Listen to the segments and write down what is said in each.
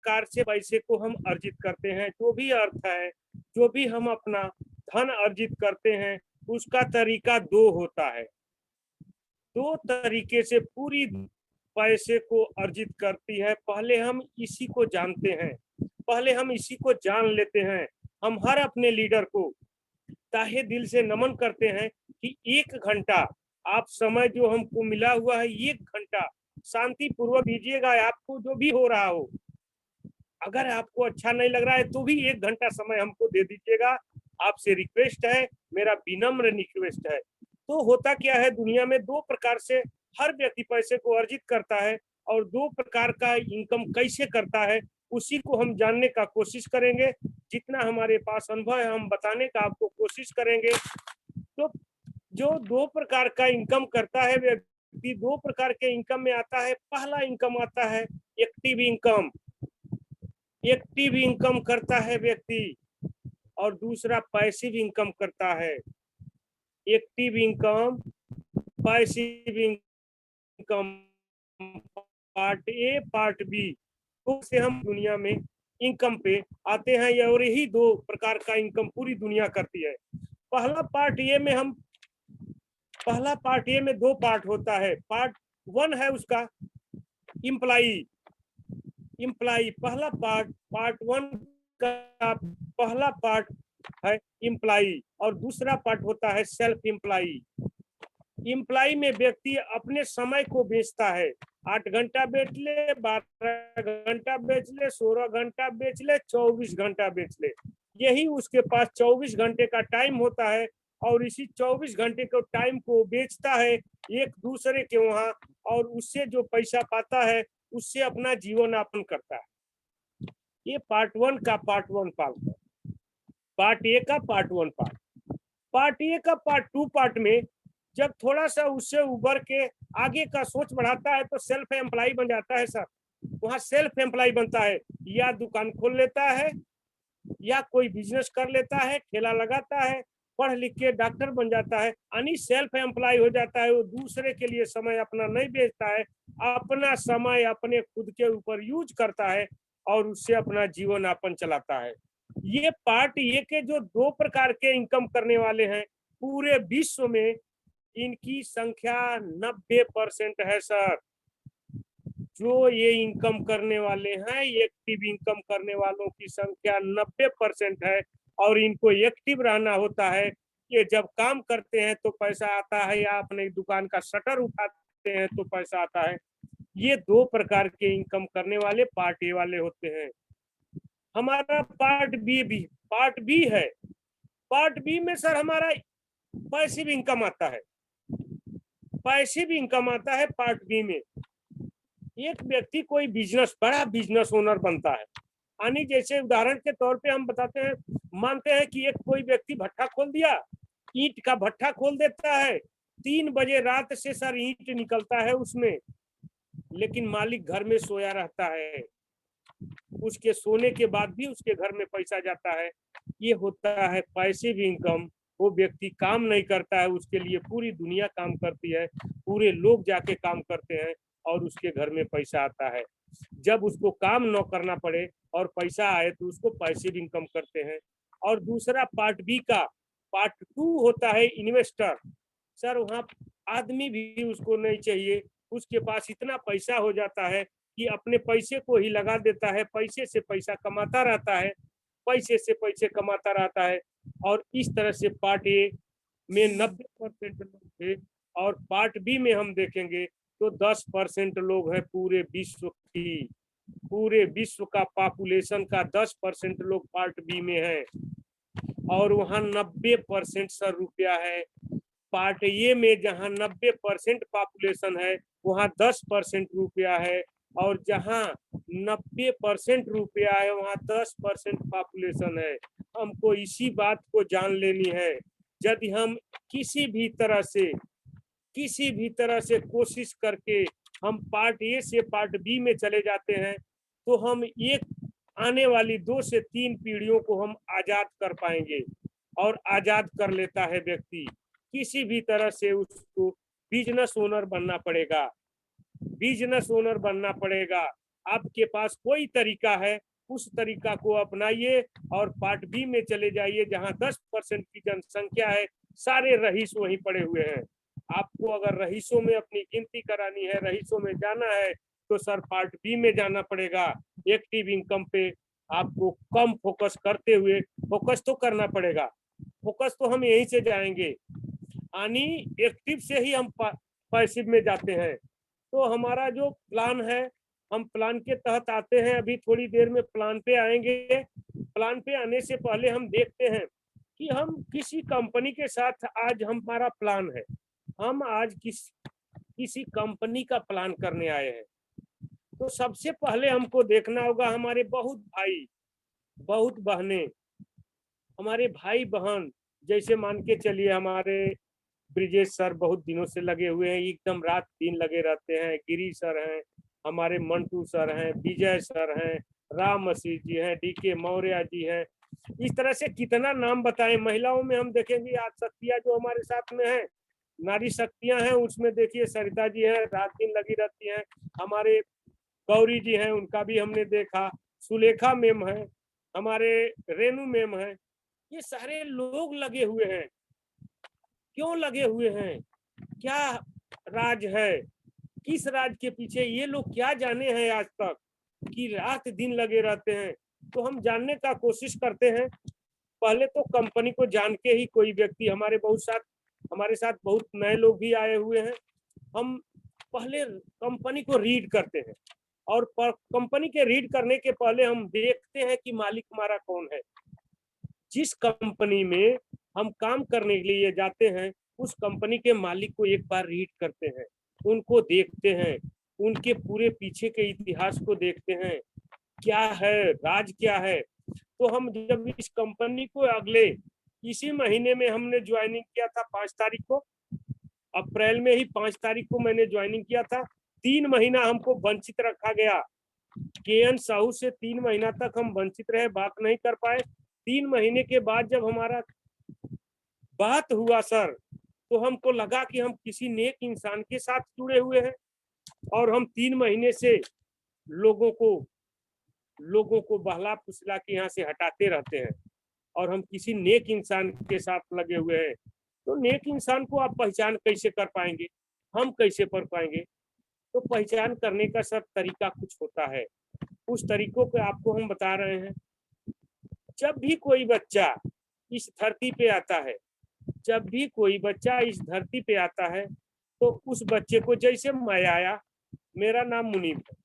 प्रकार से पैसे को हम अर्जित करते हैं, जो भी अर्थ है, जो भी हम अपना धन अर्जित करते हैं, उसका तरीका दो होता है। दो तरीके से पूरी पैसे को अर्जित करती है। पहले हम इसी को जानते हैं, पहले हम इसी को जान लेते हैं। हम हर अपने लीडर को ताहे दिल से नमन करते हैं कि 1 घंटा आप समय जो हमको मिला हुआ है, 1 घंटा शांति पूर्वक दीजिएगा। आपको जो भी हो रहा हो, अगर आपको अच्छा नहीं लग रहा है तो भी 1 घंटा समय हमको दे दीजिएगा। आपसे रिक्वेस्ट है, मेरा विनम्र रिक्वेस्ट है। तो होता क्या है, दुनिया में दो प्रकार से हर व्यक्ति पैसे को अर्जित करता है, और दो प्रकार का इनकम कैसे करता है उसी को हम जानने का कोशिश करेंगे। जितना हमारे पास अनुभव है हम बताने का आपको कोशिश करेंगे। तो जो दो प्रकार का इनकम करता है व्यक्ति, दो प्रकार के इनकम में आता है। पहला इनकम आता है एक्टिव इनकम, एक्टिव इनकम करता है व्यक्ति, और दूसरा पैसिव इनकम करता है। Active income, passive income, part A part B, तो से हम दुनिया में इनकम पे आते हैं, और यही दो प्रकार का इनकम पूरी दुनिया करती है। पहला पार्ट ए में दो पार्ट होता है। पार्ट 1 है उसका इम्प्लाई, पहला पार्ट 1 का पहला पार्ट है इम्प्लाई, और दूसरा पार्ट होता है सेल्फ इम्प्लाई। इम्प्लाई में व्यक्ति अपने समय को बेचता है। 8 घंटा बेच ले, 12 घंटा बेच ले, 16 घंटा बेच ले, 24 घंटा बेच ले, यही उसके पास 24 घंटे का टाइम होता है। और इसी 24 घंटे के टाइम को बेचता है एक दूसरे के वहां, और उससे जो पैसा पाता है उससे अपना जीवन यापन करता है। ये पार्ट 1 का पार्ट 1 पार्ट ए का पार्ट 1 पार्ट ए का पार्ट 2 पार्ट में जब थोड़ा सा उससे उबर के आगे का सोच बढ़ाता है तो सेल्फ एम्प्लॉय बन जाता है सर। वहाँ सेल्फ एम्प्लॉय बनता है, या दुकान खोल लेता है, या कोई बिजनेस कर लेता है, ठेला लगाता है, पढ़ लिख के डॉक्टर बन जाता है, यानी सेल्फ एम्प्लॉय हो जाता है। वो दूसरे के लिए समय अपना नहीं बेचता है, अपना समय अपने खुद के ऊपर यूज करता है, और उससे अपना जीवन यापन चलाता है। ये पार्ट ये के जो दो प्रकार के इनकम करने वाले हैं, पूरे विश्व में इनकी संख्या 90% है सर। जो ये इनकम करने वाले हैं, एक्टिव इनकम करने वालों की संख्या 90% है, और इनको एक्टिव रहना होता है। ये जब काम करते हैं तो पैसा आता है, या अपने दुकान का शटर उठाते हैं तो पैसा आता है। ये दो प्रकार के इनकम करने वाले पार्ट ए वाले होते हैं। हमारा पार्ट बी है। पार्ट बी में सर हमारा पैसिव इनकम आता है। पैसिव इनकम आता है पार्ट बी में। एक व्यक्ति कोई बड़ा बिजनेस ओनर बनता है, यानी जैसे उदाहरण के तौर पे हम बताते हैं, मानते हैं कि एक कोई व्यक्ति भट्ठा खोल दिया, ईंट का भट्ठा खोल देता है। 3 बजे रात से सर ईंट निकलता है उसमें, लेकिन मालिक घर में सोया रहता है। उसके सोने के बाद भी उसके घर में पैसा जाता है। ये होता है पैसिव इनकम। वो व्यक्ति काम नहीं करता है, उसके लिए पूरी दुनिया काम करती है, पूरे लोग जाके काम करते हैं, और उसके घर में पैसा आता है। जब उसको काम न करना पड़े और पैसा आए तो उसको पैसिव इनकम करते हैं। और दूसरा पार्ट बी का पार्ट 2 होता है इन्वेस्टर। सर वहाँ आदमी भी उसको नहीं चाहिए, उसके पास इतना पैसा हो जाता है कि अपने पैसे को ही लगा देता है, पैसे से पैसा कमाता रहता है, पैसे से पैसे कमाता रहता है। और इस तरह से पार्ट ए में 90% लोग थे, और पार्ट बी में हम देखेंगे तो 10% लोग हैं पूरे विश्व का पॉपुलेशन का 10% लोग पार्ट बी में है, और वहाँ 90% सर रुपया है। पार्ट ए में जहाँ 90% पॉपुलेशन है वहाँ 10% रुपया है, और जहाँ 90% रुपया है वहाँ 10% पॉपुलेशन है। हमको इसी बात को जान लेनी है। यदि हम किसी भी तरह से कोशिश करके हम पार्ट ए से पार्ट बी में चले जाते हैं तो हम एक आने वाली 2 से 3 पीढ़ियों को हम आजाद कर पाएंगे। और आजाद कर लेता है व्यक्ति, किसी भी तरह से उसको बिजनेस ओनर बनना पड़ेगा। आपके पास कोई तरीका है उस तरीका को अपनाइए और पार्ट बी में चले जाइए जहां 10% की जनसंख्या है, सारे रईस वहीं पड़े हुए हैं। आपको अगर रईसों में अपनी गिनती करानी है, रईसों में जाना है, तो सर पार्ट बी में जाना पड़ेगा। एक्टिव इनकम पे आपको कम फोकस करते हुए, फोकस तो करना पड़ेगा, फोकस तो हम यहीं से जाएंगे, यानी एक्टिव से ही हम पैसिव में जाते हैं। तो हमारा जो प्लान है, हम प्लान के तहत आते हैं, अभी थोड़ी देर में प्लान पे आएंगे। प्लान पे आने से पहले हम देखते हैं कि हम किसी कंपनी के साथ, आज हमारा प्लान है, हम आज किसी कंपनी का प्लान करने आए हैं। तो सबसे पहले हमको देखना होगा हमारे बहुत भाई, बहुत बहनें, हमारे भाई बहन, जैसे मान के चलिए हमारे ब्रिजेश सर बहुत दिनों से लगे हुए हैं, एकदम रात दिन लगे रहते हैं, गिरी सर हैं, हमारे मंटू सर हैं, विजय सर हैं, राम मसीह जी हैं, डीके मौर्य जी हैं। इस तरह से कितना नाम बताएं। महिलाओं में हम देखेंगे आज शक्तियां जो हमारे साथ में है, नारी शक्तियां हैं, उसमें देखिए सरिता जी हैं, रात दिन लगी रहती हैं। हमारे गौरी जी हैं, उनका भी हमने देखा, सुलेखा मैम है, हमारे रेणु मैम है, ये सारे लोग लगे हुए हैं। क्यों लगे हुए हैं, क्या राज है, किस राज के पीछे ये लोग क्या जाने हैं आज तक कि रात दिन लगे रहते हैं। तो हम जानने का कोशिश करते हैं। पहले तो कंपनी को जान के ही कोई व्यक्ति, हमारे साथ बहुत नए लोग भी आए हुए हैं, हम पहले कंपनी को रीड करते हैं और कंपनी के रीड करने के पहले हम देखते हैं कि मालिक हमारा कौन है। जिस कंपनी में हम काम करने के लिए जाते हैं, उस कंपनी के मालिक को एक बार रीड करते हैं, उनको देखते हैं, उनके पूरे पीछे के इतिहास को देखते हैं, क्या है राज क्या है। तो हम जब इस कंपनी को इसी महीने में हमने ज्वाइनिंग किया था 5 तारीख को, अप्रैल में ही 5 तारीख को मैंने ज्वाइनिंग किया था। 3 महीना हमको वंचित रखा गया, के.एन. साहू से 3 महीना तक हम वंचित रहे, बात नहीं कर पाए। 3 महीने के बाद जब हमारा बात हुआ सर, तो हमको लगा कि हम किसी नेक इंसान के साथ जुड़े हुए हैं और हम 3 महीने से लोगों को बहला फुसला के यहाँ से हटाते रहते हैं और हम किसी नेक इंसान के साथ लगे हुए हैं। तो नेक इंसान को आप पहचान कैसे कर पाएंगे, हम कैसे कर पाएंगे। तो पहचान करने का सब तरीका कुछ होता है, उस तरीकों को आपको हम बता रहे हैं। जब भी कोई बच्चा इस धरती पे आता है, जब भी कोई बच्चा इस धरती पे आता है, तो उस बच्चे को, जैसे मैं आया, मेरा नाम मुनीब है,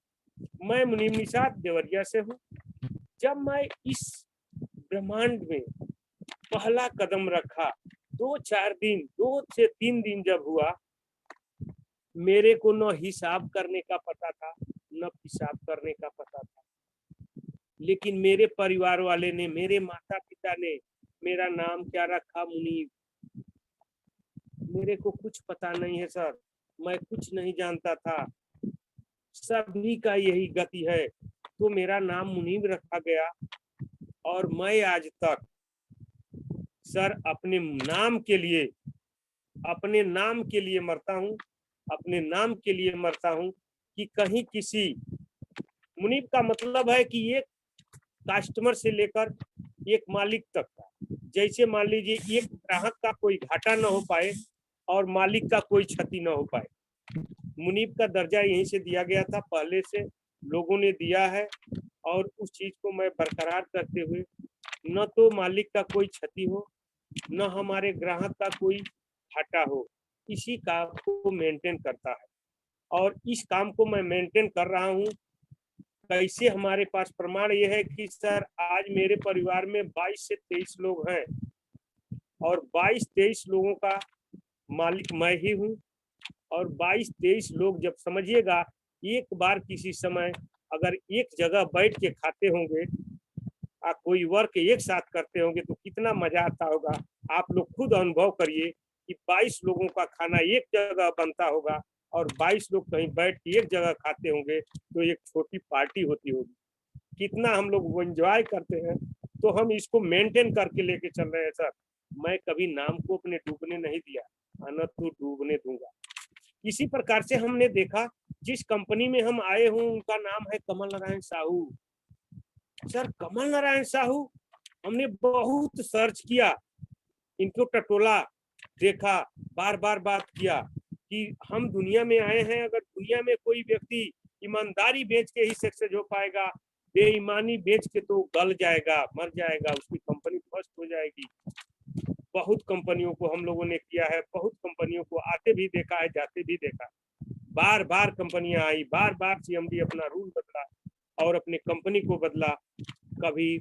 मैं मुनीब निषाद देवरिया से हूँ। जब मैं इस ब्रह्मांड में पहला कदम रखा, 2 से 3 दिन जब हुआ, मेरे को न हिसाब करने का पता था, न पिसाब करने का पता था, लेकिन मेरे परिवार वाले ने, मेरे माता पिता ने मेरा नाम क्या रखा, मुनीब। मेरे को कुछ पता नहीं है सर, मैं कुछ नहीं जानता था, सभी का यही गति है। तो मेरा नाम मुनीब रखा गया और मैं आज तक सर अपने नाम के लिए मरता हूँ, अपने नाम के लिए मरता हूँ कि कहीं किसी, मुनीब का मतलब है कि एक कस्टमर से लेकर एक मालिक तक का, जैसे मान लीजिए एक ग्राहक का कोई घाटा न हो पाए और मालिक का कोई क्षति न हो पाए। मुनीब का दर्जा यहीं से दिया गया था, पहले से लोगों ने दिया है और उस चीज को मैं बरकरार करते हुए, न तो मालिक का कोई क्षति हो, न हमारे ग्राहक का कोई घाटा हो, इसी काम को मेंटेन करता है और इस काम को मैं मेंटेन कर रहा हूँ। कैसे, हमारे पास प्रमाण ये है कि सर आज मेरे परिवार में 22 से 23 लोग हैं और 22-23 लोगों का मालिक मैं ही हूँ। और 22-23 लोग जब समझिएगा, एक बार किसी समय अगर एक जगह बैठ के खाते होंगे, कोई वर्क एक साथ करते होंगे, तो कितना मजा आता होगा। आप लोग खुद अनुभव करिए कि 22 लोगों का खाना एक जगह बनता होगा और 22 लोग कहीं बैठ के एक जगह खाते होंगे, तो एक छोटी पार्टी होती होगी, कितना हम लोग वो एंजॉय करते हैं। तो हम इसको मेंटेन करके लेके चल रहे हैं सर। मैं कभी नाम को अपने डूबने नहीं दिया, न तो डूबने दूंगा। इसी प्रकार से हमने देखा जिस कंपनी में हम आए हूँ उनका नाम है कमल नारायण साहू। सर कमल नारायण साहू, हमने बहुत सर्च किया, इनको टटोला, देखा, बार बार बात किया कि हम दुनिया में आए हैं, अगर दुनिया में कोई व्यक्ति ईमानदारी बेच के ही सक्सेस हो पाएगा, बेईमानी बेच के तो गल जाएगा, मर जाएगा, उसकी कंपनी ध्वस्त हो जाएगी। बहुत कंपनियों को हम लोगों ने किया है, बहुत कंपनियों को आते भी देखा है, जाते भी देखा। बार बार कंपनियां आई, बार बार सीएमडी अपना रूल बदला और अपने कंपनी को बदला, कभी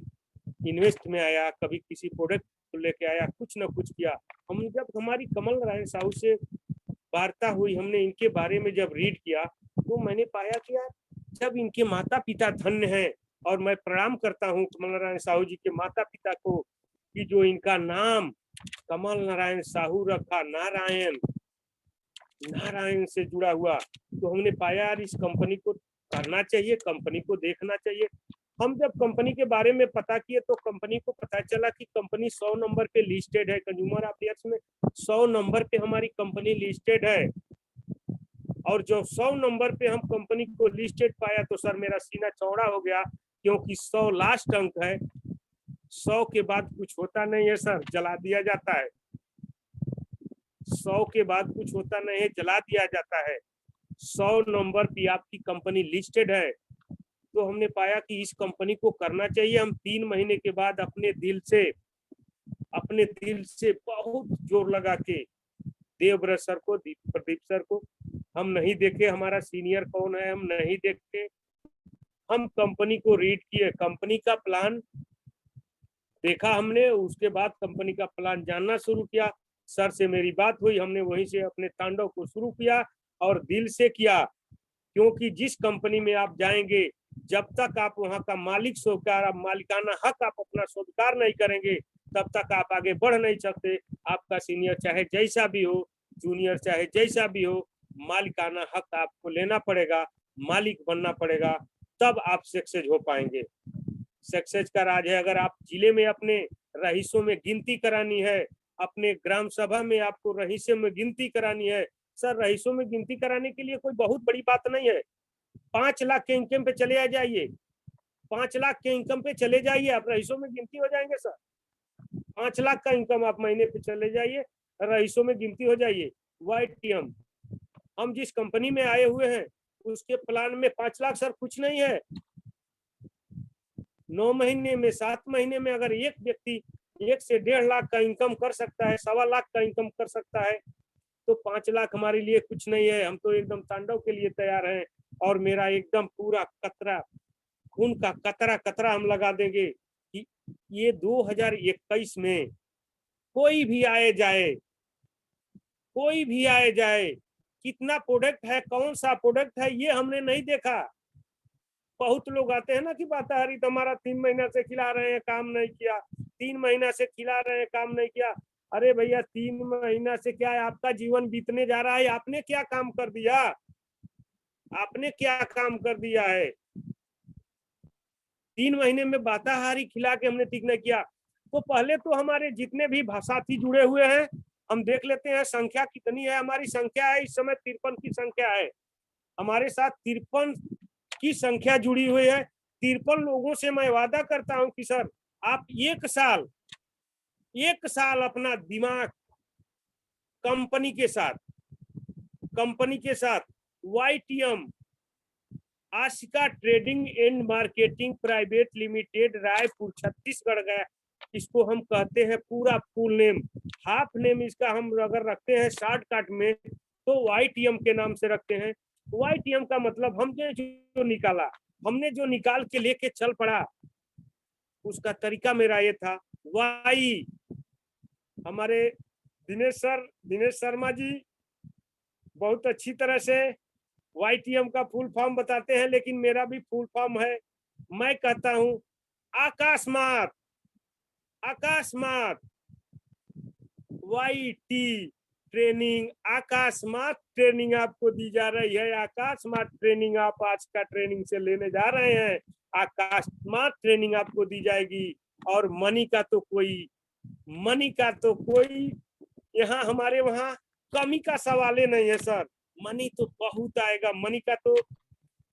इन्वेस्ट में आया, कभी किसी प्रोडक्ट को लेके आया, कुछ ना कुछ किया। हम जब हमारी कमल नारायण साहू से वार्ता हुई, हमने इनके बारे में जब रीड किया तो मैंने पाया कि यार जब इनके माता पिता धन्य हैं, और मैं प्रणाम करता हूँ कमल नारायण साहू जी के माता पिता को कि जो इनका नाम कमल नारायण साहू रखा, नारायण, नारायण से जुड़ा हुआ, तो हमने पाया यार इस कंपनी को करना चाहिए, कंपनी को देखना चाहिए। हम जब कंपनी के बारे में पता किए तो कंपनी को पता चला कि कंपनी 100 नंबर पे लिस्टेड है, कंज्यूमर अफेयर्स में 100 नंबर पे हमारी कंपनी लिस्टेड है। और जो 100 नंबर पे हम कंपनी को लिस्टेड पाया तो सर मेरा सीना चौड़ा हो गया, क्योंकि 100 लास्ट अंक है, 100 के बाद कुछ होता नहीं है सर, जला दिया जाता है। 100 के बाद कुछ होता नहीं है, जला दिया जाता है। 100 नंबर पे आपकी कंपनी लिस्टेड है, तो हमने पाया कि इस कंपनी को करना चाहिए। हम 3 महीने के बाद अपने दिल से बहुत जोर लगा के देवव्रत सर को, प्रदीप सर को, हम नहीं देखे हमारा सीनियर कौन है, हम नहीं देखते, हम कंपनी को रीड किए, कंपनी का प्लान देखा हमने, उसके बाद कंपनी का प्लान जानना शुरू किया। सर से मेरी बात हुई, हमने वहीं से अपने तांडव को शुरू किया और दिल से किया, क्योंकि जिस कंपनी में आप जाएंगे, जब तक आप वहां का मालिक स्वीकार, मालिकाना हक आप अपना स्वीकार नहीं करेंगे, तब तक आप आगे बढ़ नहीं सकते। आपका सीनियर चाहे जैसा भी हो, जूनियर चाहे जैसा भी हो, मालिकाना हक आपको लेना पड़ेगा, मालिक बनना पड़ेगा, तब आप सक्सेस हो पाएंगे। सक्सेस का राज है, अगर आप जिले में अपने रईसों में गिनती करानी है, अपने ग्राम सभा में आपको रईसों में गिनती करानी है, सर रईसों में गिनती कराने के लिए कोई बहुत बड़ी बात नहीं है। 5 लाख के इनकम पे चले जाइए, 5 लाख के इनकम पे चले जाइए, आप रईसों में गिनती हो जाएंगे सर। 5 लाख का इनकम आप महीने पे चले जाइए, रईसों में गिनती हो जाइए। YTM, हम जिस कंपनी में आए हुए हैं उसके प्लान में 5 लाख सर कुछ नहीं है। 9 महीने में, 7 महीने में अगर एक व्यक्ति 1 से 1.5 लाख का इनकम कर सकता है, 1.25 लाख का इनकम कर सकता है, तो 5 लाख हमारे लिए कुछ नहीं है। हम तो एकदम तांडव के लिए तैयार हैं, और मेरा एकदम पूरा कतरा, खून का कतरा कतरा हम लगा देंगे कि ये 2021 में कोई भी आए जाए, कोई भी आए जाए, कितना प्रोडक्ट है, कौन सा प्रोडक्ट है, ये हमने नहीं देखा। बहुत लोग आते हैं ना कि बाताहरी तुम्हारा 3 महीना से खिला रहे हैं, काम नहीं किया, 3 महीना से खिला रहे हैं, काम नहीं किया। अरे भैया 3 महीना से क्या है, आपका जीवन बीतने जा रहा है, आपने क्या काम कर दिया, आपने क्या काम कर दिया है? 3 महीने में बाताहारी खिला के हमने ठीक नहीं किया। तो पहले तो हमारे जितने भी साथी जुड़े हुए हैं, हम देख लेते हैं संख्या कितनी है। हमारी संख्या है इस समय 53 की संख्या है, हमारे साथ 53 की संख्या जुड़ी हुई है। 53 लोगों से मैं वादा करता हूं कि सर आप एक साल अपना दिमाग कंपनी के साथ YTM, Ashika trading and marketing private limited, Raipur Chhattisgarh गया, इसको हम कहते हैं पूरा फुल नेम, हाफ नेम इसका हम अगर रखते हैं शॉर्टकट में तो YTM के नाम से रखते हैं। YTM का मतलब हमने जो निकाला, हमने जो निकाल के लेके चल पड़ा, उसका तरीका मेरा ये था। वाई, हमारे दिनेश शर्मा जी बहुत अच्छी तरह से YTM का फुल फॉर्म बताते हैं, लेकिन मेरा भी फुल फॉर्म है। मैं कहता हूं अकस्मात YT ट्रेनिंग, अकस्मात ट्रेनिंग आपको दी जा रही है। अकस्मात ट्रेनिंग आप आज का ट्रेनिंग से लेने जा रहे हैं, अकस्मात ट्रेनिंग आपको दी जाएगी। और मनी का तो कोई यहाँ हमारे वहाँ कमी का सवाल ही नहीं है सर। मनी तो बहुत आएगा, मनी का तो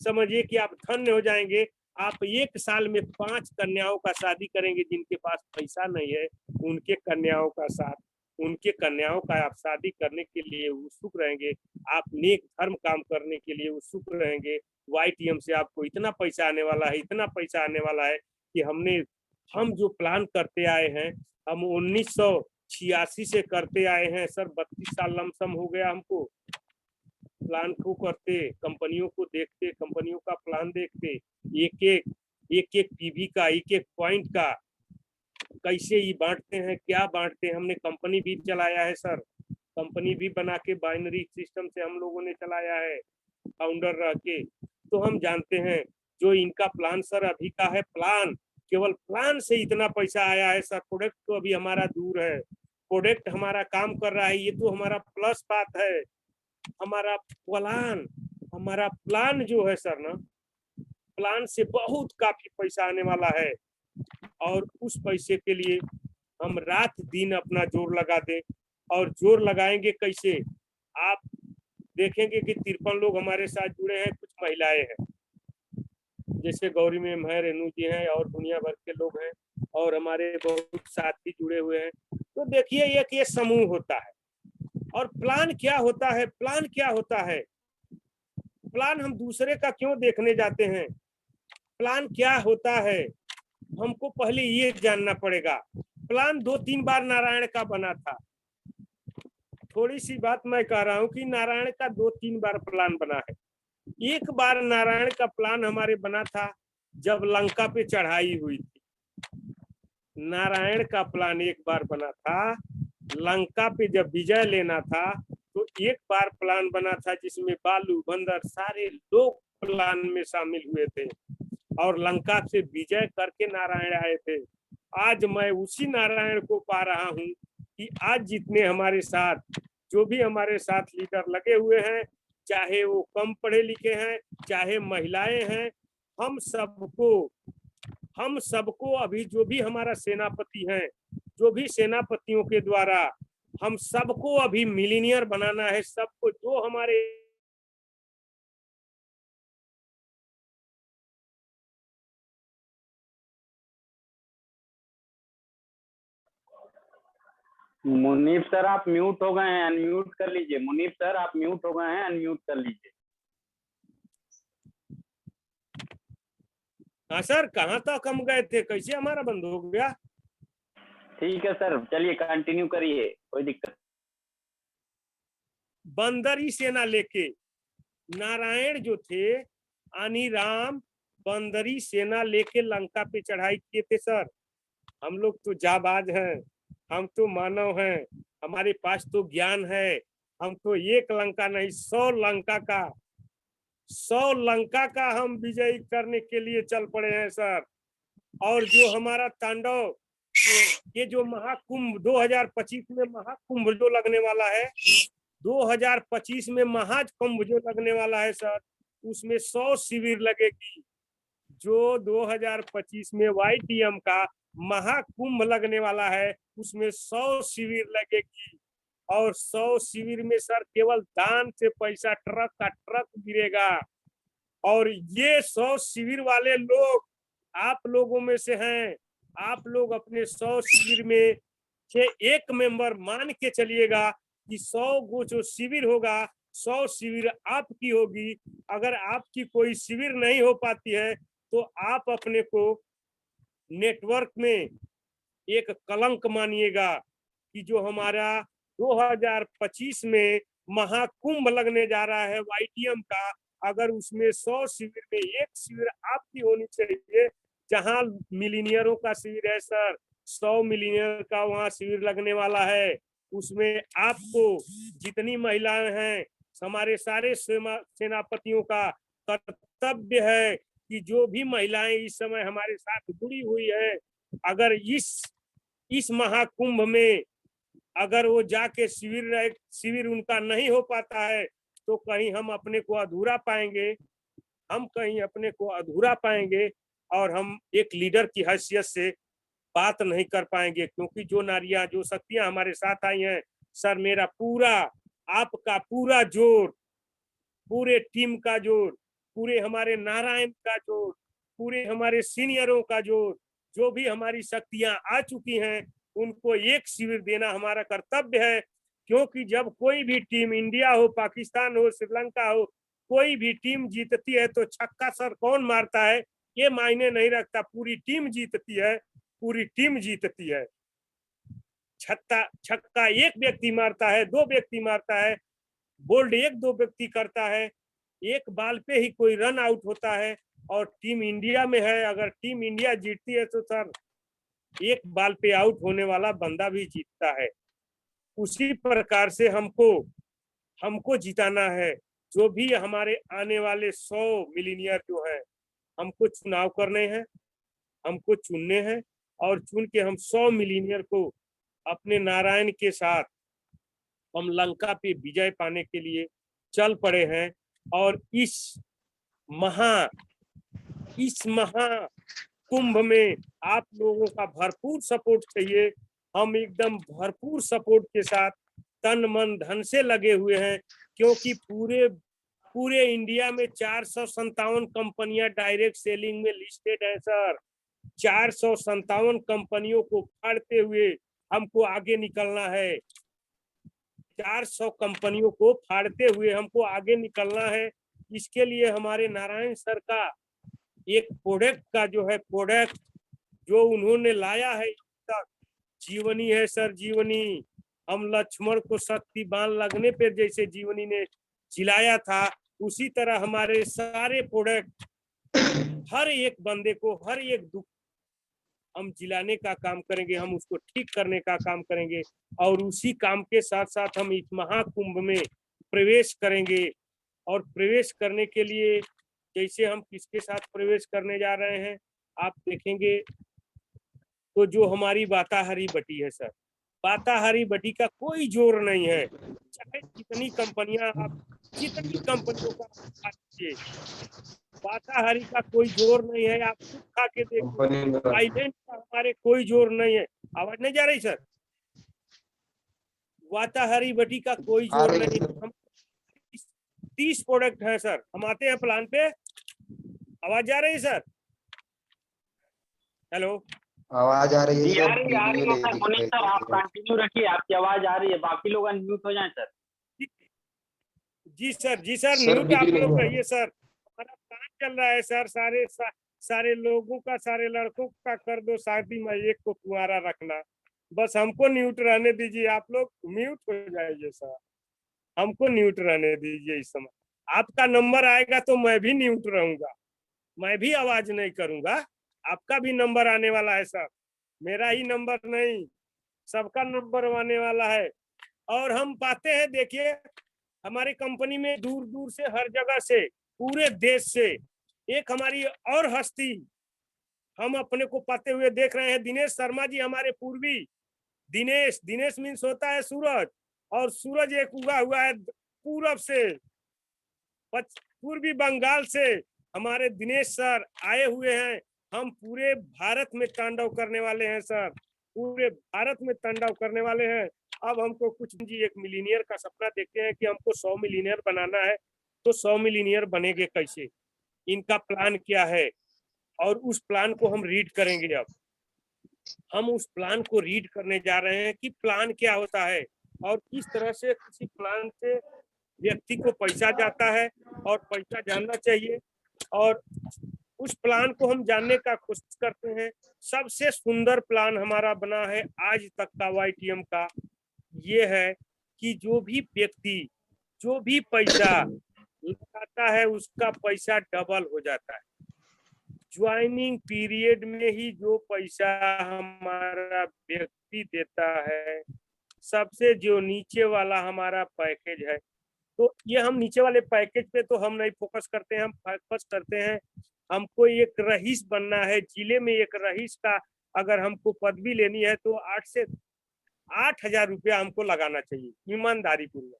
समझिए कि आप धन्य हो जाएंगे। आप 1 साल में 5 कन्याओं का शादी करेंगे, जिनके पास पैसा नहीं है उनके कन्याओं का साथ, उनके कन्याओं का आप शादी करने के लिए उत्सुक रहेंगे, आप नेक धर्म काम करने के लिए उत्सुक रहेंगे। YTM से आपको इतना पैसा आने वाला है, इतना पैसा आने वाला है कि हम जो प्लान करते आए हैं, हम 1986 से करते आए हैं सर। 32 साल लमसम हो गया हमको प्लान को करते, कंपनियों को देखते, कंपनियों का प्लान देखते, एक एक पीवी का, एक एक पॉइंट का कैसे ये बांटते हैं, क्या बांटते हैं। हमने कंपनी भी चलाया है सर, कंपनी भी बना के बाइनरी सिस्टम से हम लोगों ने चलाया है, फाउंडर रह के। तो हम जानते हैं जो इनका प्लान सर अभी का है, प्लान, केवल प्लान से इतना पैसा आया है सर। प्रोडक्ट तो अभी हमारा दूर है, प्रोडक्ट हमारा काम कर रहा है, ये तो हमारा प्लस बात है। हमारा प्लान जो है सर ना, प्लान से बहुत काफी पैसा आने वाला है। और उस पैसे के लिए हम रात दिन अपना जोर लगा दें। और जोर लगाएंगे कैसे, आप देखेंगे कि 53 लोग हमारे साथ जुड़े हैं, कुछ महिलाएं हैं, जैसे गौरी मैम है, रेनू जी हैं, और दुनिया भर के लोग हैं, और हमारे बहुत साथी जुड़े हुए हैं। तो देखिए ये समूह होता है। और प्लान क्या होता है, प्लान क्या होता है, प्लान हम दूसरे का क्यों देखने जाते हैं, प्लान क्या होता है, हमको पहले ये जानना पड़ेगा। प्लान 2-3 बार नारायण का बना था। थोड़ी सी बात मैं कह रहा हूँ कि नारायण का 2-3 बार प्लान बना है। एक बार नारायण का प्लान हमारे बना था जब लंका पे चढ़ाई हुई थी। नारायण का प्लान एक बार बना था, लंका पे जब विजय लेना था तो एक बार प्लान बना था, जिसमें बालू बंदर सारे लोग प्लान में शामिल हुए थे और लंका से विजय करके नारायण आए थे। आज मैं उसी नारायण को पा रहा हूँ कि आज जितने हमारे साथ, जो भी हमारे साथ लीडर लगे हुए हैं, चाहे वो कम पढ़े लिखे हैं, चाहे महिलाएं हैं, हम सबको अभी जो भी हमारा सेनापति है, जो भी सेनापतियों के द्वारा हम सबको अभी मिलीनियर बनाना है। सबको जो हमारे मुनीफ सर आप म्यूट हो गए हैं, अनम्यूट कर लीजिए। मुनीफ सर आप म्यूट हो गए हैं, अनम्यूट कर लीजिए। हाँ सर, कहाँ तक हम गए थे, कैसे हमारा बंद हो गया। ठीक है सर, चलिए कंटिन्यू करिए, कोई दिक्कत। बंदरी सेना लेके नारायण जो थे, आनीराम बंदरी सेना लेके लंका पे चढ़ाई किए थे सर। हम लोग तो जाबाज हैं, हम तो मानव हैं, हमारे पास तो ज्ञान है। हम तो एक लंका नहीं, 100 लंका का हम विजयी करने के लिए चल पड़े हैं सर। और जो हमारा तांडव, ये जो महाकुंभ 2025 में महाकुंभ जो लगने वाला है, 2025 में महाकुंभ जो लगने वाला है सर, उसमें 100 शिविर लगेगी। जो 2025 में YTM का महाकुंभ लगने वाला है, उसमें 100 शिविर लगेगी। और 100 शिविर में सर केवल दान से पैसा ट्रक का ट्रक गिरेगा। और ये 100 शिविर वाले लोग आप लोगों में से हैं। आप लोग अपने 100 शिविर में से एक मेंबर मान के चलिएगा कि 100 गो जो शिविर होगा, 100 शिविर आपकी होगी। अगर आपकी कोई शिविर नहीं हो पाती है तो आप अपने को नेटवर्क में एक कलंक मानिएगा कि जो हमारा 2025 में महाकुंभ लगने जा रहा है YTM का, अगर उसमें 100 शिविर में एक शिविर आपकी होनी चाहिए। जहां मिलीनियरों का शिविर है सर, 100 मिलीनियर का वहां शिविर लगने वाला है। उसमें आपको जितनी महिलाएं हैं, हमारे सारे सेनापतियों का कर्तव्य है कि जो भी महिलाएं इस समय हमारे साथ जुड़ी हुई है, अगर इस महाकुंभ में अगर वो जाके शिविर उनका नहीं हो पाता है तो कहीं हम अपने को अधूरा पाएंगे, और हम एक लीडर की हैसियत से बात नहीं कर पाएंगे। क्योंकि जो नारियां, जो शक्तियां हमारे साथ आई हैं सर, मेरा पूरा, आपका पूरा जोर पूरे टीम का जोर, पूरे हमारे नारायण का जोर, पूरे हमारे सीनियरों का जोर, जो भी हमारी शक्तियां आ चुकी हैं उनको एक शिविर देना हमारा कर्तव्य है। क्योंकि जब कोई भी टीम, इंडिया हो, पाकिस्तान हो, श्रीलंका हो, कोई भी टीम जीतती है तो छक्का सर कौन मारता है ये मायने नहीं रखता, पूरी टीम जीतती है, पूरी टीम जीतती है। छक्का एक व्यक्ति मारता है, दो व्यक्ति मारता है, बोल्ड एक दो व्यक्ति करता है, एक बॉल पे ही कोई रन आउट होता है। और टीम इंडिया में है, अगर टीम इंडिया जीतती है तो सर एक बॉल पे आउट होने वाला बंदा भी जीतता है। उसी प्रकार से हमको जिताना है। जो भी हमारे आने वाले 100 मिलीनियर जो है, हमको चुनाव करने हैं, हमको चुनने हैं, और चुन के हम 100 मिलीनियर को अपने नारायण के साथ हम लंका पे विजय पाने के लिए चल पड़े हैं। और इस महा कुंभ में आप लोगों का भरपूर सपोर्ट चाहिए। हम एकदम भरपूर सपोर्ट के साथ तन मन धन से लगे हुए हैं, क्योंकि पूरे इंडिया में 457 कंपनियां डायरेक्ट सेलिंग में लिस्टेड है सर। 457 कंपनियों को फाड़ते हुए हमको आगे निकलना है। 400 कंपनियों को फाड़ते हुए हमको आगे निकलना है। इसके लिए हमारे नारायण सर का एक प्रोडक्ट का जो है, प्रोडक्ट जो उन्होंने लाया है तक, जीवनी है सर, जीवनी। हम लक्ष्मण को शक्ति बाण लगने पे जैसे जीवनी ने जिलाया था, उसी तरह हमारे सारे प्रोडक्ट हर एक बंदे को, हर एक दुख हम जिलाने का काम करेंगे, हम उसको ठीक करने का काम करेंगे। और उसी काम के साथ साथ हम इस महाकुंभ में प्रवेश करेंगे। और प्रवेश करने के लिए जैसे हम किसके साथ प्रवेश करने जा रहे हैं आप देखेंगे, तो जो हमारी बाताहरी बटी है सर, बाताहरी बटी का कोई जोर नहीं है। चाहे जितनी कंपनियां आप, जितनी कंपनियों का लीजिए, बाताहरी का कोई जोर नहीं है। आप खुद खा के देखिए, आइलैंड का हमारे कोई जोर नहीं है। आवाज नहीं जा रही सर? वाताहरी बटी का कोई जोर नहीं। हम 30 प्रोडक्ट है सर, हम आते हैं प्लान पे। आवाज जा रही है सर? हेलो, आवाज आ रही है जी सर, आ रही है सर। मुनीफ सर आप कंटिन्यू रखिए, आपकी आवाज आ रही है, बाकी लोग अनम्यूट हो जाएं सर। जी सर, जी सर, म्यूट आप लोग रहिए सर। हमारा प्लान चल रहा है सर, सारे लोगों का, सारे लड़कों का कर दो शादी में, एक को कुंवारा रखना। बस हमको म्यूट रहने दीजिए, आप लोग म्यूट हो जाइए सर, हमको म्यूट रहने दीजिए इस समय। आपका नंबर आएगा तो मैं भी म्यूट रहूंगा, मैं भी आवाज नहीं करूंगा। आपका भी नंबर आने वाला है सर, मेरा ही नंबर नहीं, सबका नंबर आने वाला है। और हम पाते हैं, देखिए हमारे कंपनी में दूर दूर से, हर जगह से, पूरे देश से एक हमारी और हस्ती हम अपने को पाते हुए देख रहे हैं। दिनेश शर्मा जी हमारे पूर्वी, दिनेश मीन्स होता है सूरज, और सूरज एक उगा हुआ है पूरब से, पूर्वी बंगाल से हमारे दिनेश सर आए हुए हैं। हम पूरे भारत में तांडव करने वाले हैं सर, पूरे भारत में तांडव करने वाले हैं। अब हमको कुछ जी एक मिलीनियर का सपना देखते हैं कि हमको 100 मिलीनियर बनाना है। तो 100 मिलीनियर बनेंगे कैसे, इनका प्लान क्या है, और उस प्लान को हम रीड करेंगे। अब हम उस प्लान को रीड करने जा रहे हैं कि प्लान क्या होता है, और किस तरह से किसी प्लान से व्यक्ति को पैसा जाता है, और पैसा जानना चाहिए। और उस प्लान को हम जानने का कोशिश करते हैं। सबसे सुंदर प्लान हमारा बना है आज तक का YTM का, ये है कि जो भी व्यक्ति जो भी पैसा लगाता है उसका पैसा डबल हो जाता है। ज्वाइनिंग पीरियड में ही जो पैसा हमारा व्यक्ति देता है, सबसे जो नीचे वाला हमारा पैकेज है, तो ये हम नीचे वाले पैकेज पे तो हम नहीं फोकस करते हैं, हम फोकस करते हैं हमको एक रईस बनना है। जिले में एक रईस का अगर हमको पदवी लेनी है तो 8 से 8,000 रुपया हमको लगाना चाहिए ईमानदारी पूर्वक।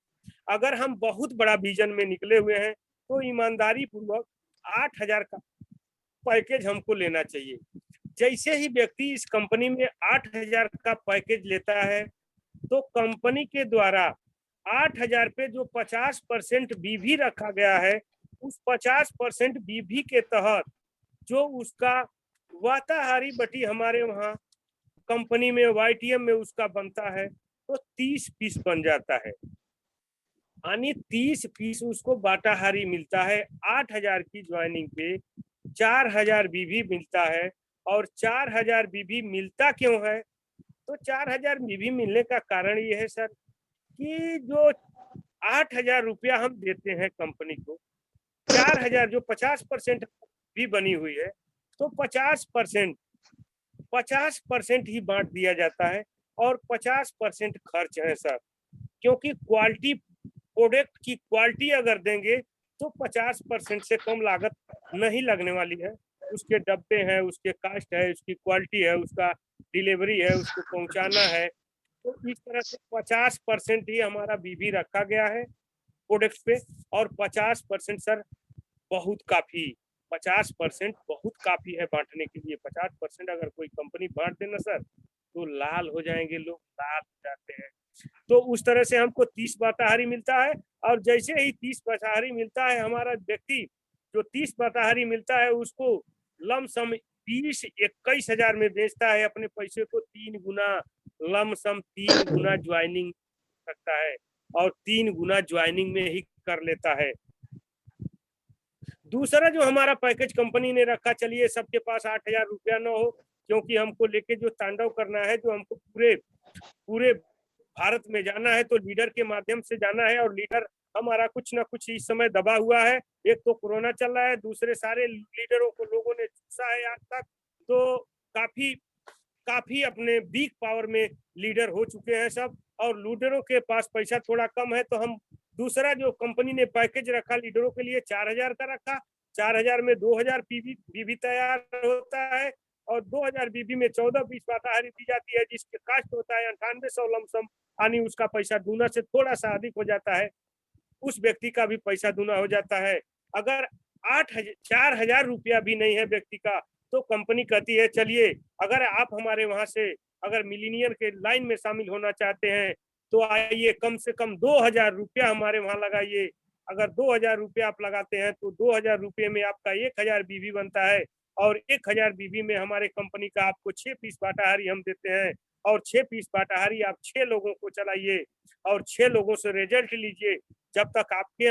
अगर हम बहुत बड़ा विजन में निकले हुए हैं तो ईमानदारी पूर्वक 8,000 का पैकेज हमको लेना चाहिए। जैसे ही व्यक्ति इस कंपनी में 8,000 का पैकेज लेता है तो कंपनी के द्वारा 8,000 पे जो 50% बीवी रखा गया है, उस 50% बीवी के तहत जो उसका वाताहारी बटी हमारे वहाँ कंपनी में YTM में उसका बनता है तो 30 पीस बन जाता है, यानी 30 पीस उसको बाटाहारी मिलता है। 8,000 की ज्वाइनिंग पे 4,000 बीवी मिलता है। और 4,000 बीवी मिलता क्यों है? तो 4,000 बीवी मिलने का कारण ये है सर कि जो 8,000 रुपया हम देते हैं कंपनी को, 4,000 जो 50% भी बनी हुई है, तो 50% ही बांट दिया जाता है और 50% खर्च है सर। क्योंकि क्वालिटी प्रोडक्ट की क्वालिटी अगर देंगे तो 50% से कम लागत नहीं लगने वाली है। उसके डब्बे हैं, उसके कास्ट है, उसकी क्वालिटी है, उसका डिलीवरी है, उसको पहुंचाना है। तो इस तरह से 50% ही हमारा बीवी रखा गया है प्रोडक्ट पे। और 50% सर बहुत काफी, 50% बहुत काफी है बांटने के लिए। 50% अगर कोई कंपनी बांट देना सर तो लाल हो जाएंगे लोग, लाल हो जाते हैं। तो उस तरह से हमको 30 बाटाहारी मिलता है। और जैसे ही 30 बाटाहारी मिलता है, हमारा व्यक्ति जो 30 बाटाहारी मिलता है उसको लमसम 20-21 हजार में बेचता है। अपने पैसे को 3 गुना, लमसम 3 गुना ज्वाइनिंग करता है और 3 गुना ज्वाइनिंग में ही कर लेता है। दूसरा जो हमारा पैकेज कंपनी ने रखा, चलिए सबके पास 8,000 रुपया न हो, क्योंकि हमको लेके जो तांडव करना है, जो हमको पूरे पूरे भारत में जाना है, तो लीडर के माध्यम से जाना है। और लीडर हमारा कुछ ना कुछ इस समय दबा हुआ है। एक तो कोरोना चल रहा है, दूसरे सारे लीडरों को लोगों ने चूसा है आज तक। तो काफी काफी अपने वीक पावर में लीडर हो चुके हैं सब। और लीडरों के पास पैसा थोड़ा कम है, तो हम दूसरा जो कंपनी ने पैकेज रखा लीडरों के लिए 4,000 का रखा। 4,000 में 2,000 बीबी तैयार होता है और 2,000 बीबी में 14 पीस बाटाहारी दी जाती है, जिसके कास्ट होता है 9800 लमसम, यानी उसका पैसा दूना से थोड़ा सा अधिक हो जाता है। उस व्यक्ति का भी पैसा दूना हो जाता है। अगर 4,000 रुपया भी नहीं है व्यक्ति का, तो कंपनी कहती है चलिए अगर आप हमारे वहां से अगर मिलीनियर के लाइन में शामिल होना चाहते हैं तो आइए, कम से कम 2,000 रुपया हमारे वहां लगाइए। अगर 2,000 रुपया आप लगाते हैं तो 2,000 रुपये में आपका 1,000 बीवी बनता है। और 1,000 बीवी में हमारे कंपनी का आपको 6 पीस बाटाहारी हम देते हैं। और 6 पीस बाटाहारी आप 6 लोगों को चलाइए और 6 लोगों से रिजल्ट लीजिए। जब तक आपके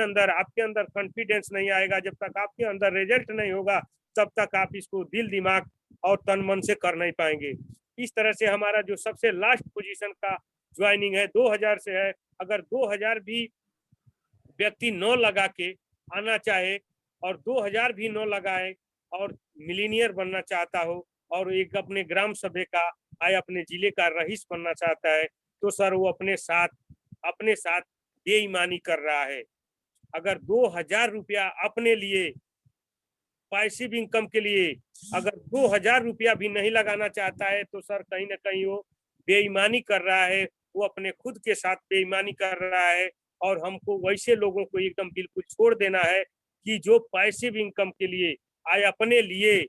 अंदर कॉन्फिडेंस नहीं आएगा, जब तक आपके अंदर रिजल्ट नहीं होगा, तब तक आप इसको दिल दिमाग और तन मन से कर नहीं पाएंगे। इस तरह से हमारा जो सबसे लास्ट पोजीशन का ज्वाइनिंग है 2,000 से है। अगर 2,000 भी व्यक्ति 9 लगा के आना चाहे और 2,000 भी 9 लगाए और मिलीनियर बनना चाहता हो और एक अपने ग्राम सभा का या अपने जिले का रईस बनना चाहता है, तो सर वो अपने साथ बेईमानी कर रहा है। अगर 2,000 रुपया अपने लिए पैसिव इनकम के लिए अगर 2,000 रुपया भी नहीं लगाना चाहता है, तो सर कहीं ना कहीं वो बेईमानी कर रहा है। वो अपने खुद के साथ बेईमानी कर रहा है। और हमको वैसे लोगों को एकदम बिल्कुल छोड़ देना है कि जो पैसिव इनकम के लिए अपने लिए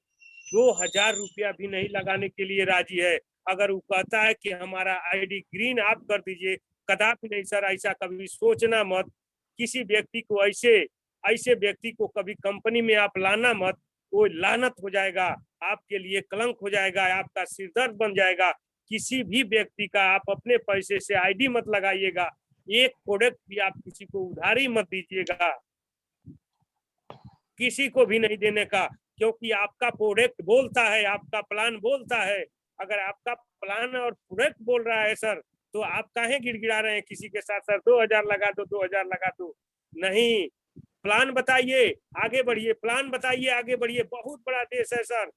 2,000 रुपया भी नहीं लगाने के लिए राजी है। अगर वो कहता है कि हमारा ID ग्रीन आप कर दीजिए, कदापि नहीं सर, ऐसा कभी सोचना मत। किसी व्यक्ति को ऐसे व्यक्ति को कभी कंपनी में आप लाना मत। वो लानत हो जाएगा, आपके लिए कलंक हो जाएगा, आपका सिरदर्द बन जाएगा। किसी भी व्यक्ति का आप अपने पैसे से ID मत लगाइएगा। एक प्रोडक्ट भी आप किसी को उधारी मत दीजिएगा, किसी को भी नहीं देने का। क्योंकि आपका प्रोडक्ट बोलता है, आपका प्लान बोलता है। अगर आपका प्लान और प्रोडक्ट बोल रहा है सर, तो आप काहे गिड़गिड़ा रहे हैं किसी के साथ? सर 2,000 लगा दो, 2,000 लगा दो। नहीं, प्लान बताइए, आगे बढ़िए, प्लान बताइए, आगे बढ़िए। बहुत बड़ा देश है सर,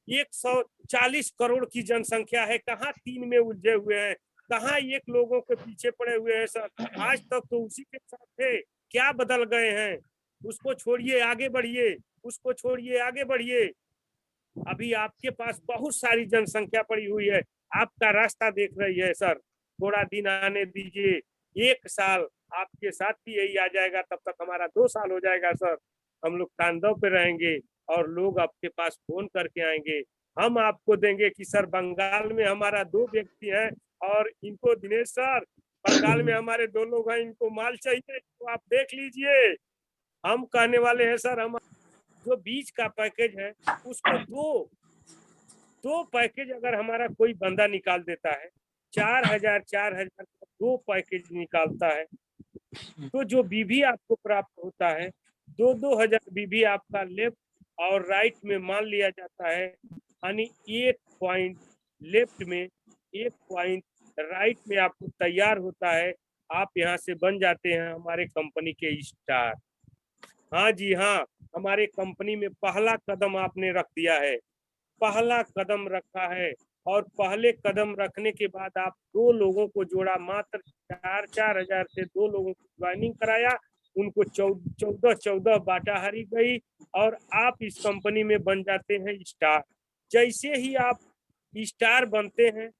140 करोड़ की जनसंख्या है। कहाँ 3 में उलझे हुए हैं, कहाँ एक लोगों के पीछे पड़े हुए हैं सर। आज तक तो उसी के साथ थे, क्या बदल गए हैं? उसको छोड़िए, आगे बढ़िए, उसको छोड़िए, आगे बढ़िए। अभी आपके पास बहुत सारी जनसंख्या पड़ी हुई है, आपका रास्ता देख रही है सर। थोड़ा दिन आने दीजिए, 1 साल आपके साथ भी यही आ जाएगा, तब तक हमारा 2 साल हो जाएगा सर। हम लोग तांडव पे रहेंगे और लोग आपके पास फोन करके आएंगे। हम आपको देंगे कि सर बंगाल में हमारा 2 व्यक्ति हैं और इनको दिनेश सर बंगाल में हमारे 2 लोग हैं, इनको माल चाहिए, तो आप देख लीजिए। हम कहने वाले हैं सर, हम जो बीज का पैकेज है उसको दो पैकेज अगर हमारा कोई बंदा निकाल देता है, 4,000 का 2 पैकेज निकालता है, तो जो बीबी आपको प्राप्त होता है 2,000 बीबी आपका लेफ्ट और राइट में मान लिया जाता है, यानी 1 पॉइंट लेफ्ट में 1 पॉइंट राइट में आपको तैयार होता है। आप यहाँ से बन जाते हैं हमारे कंपनी के स्टार। हाँ जी हाँ, हमारे कंपनी में पहला कदम आपने रख दिया है, पहला कदम रखा है। और पहले कदम रखने के बाद आप 2 लोगों को जोड़ा, मात्र 4-4 हजार से 2 लोगों को ज्वाइनिंग कराया, उनको 14 बाटाहारी गई और आप इस कंपनी में बन जाते हैं स्टार। जैसे ही आप स्टार बनते हैं,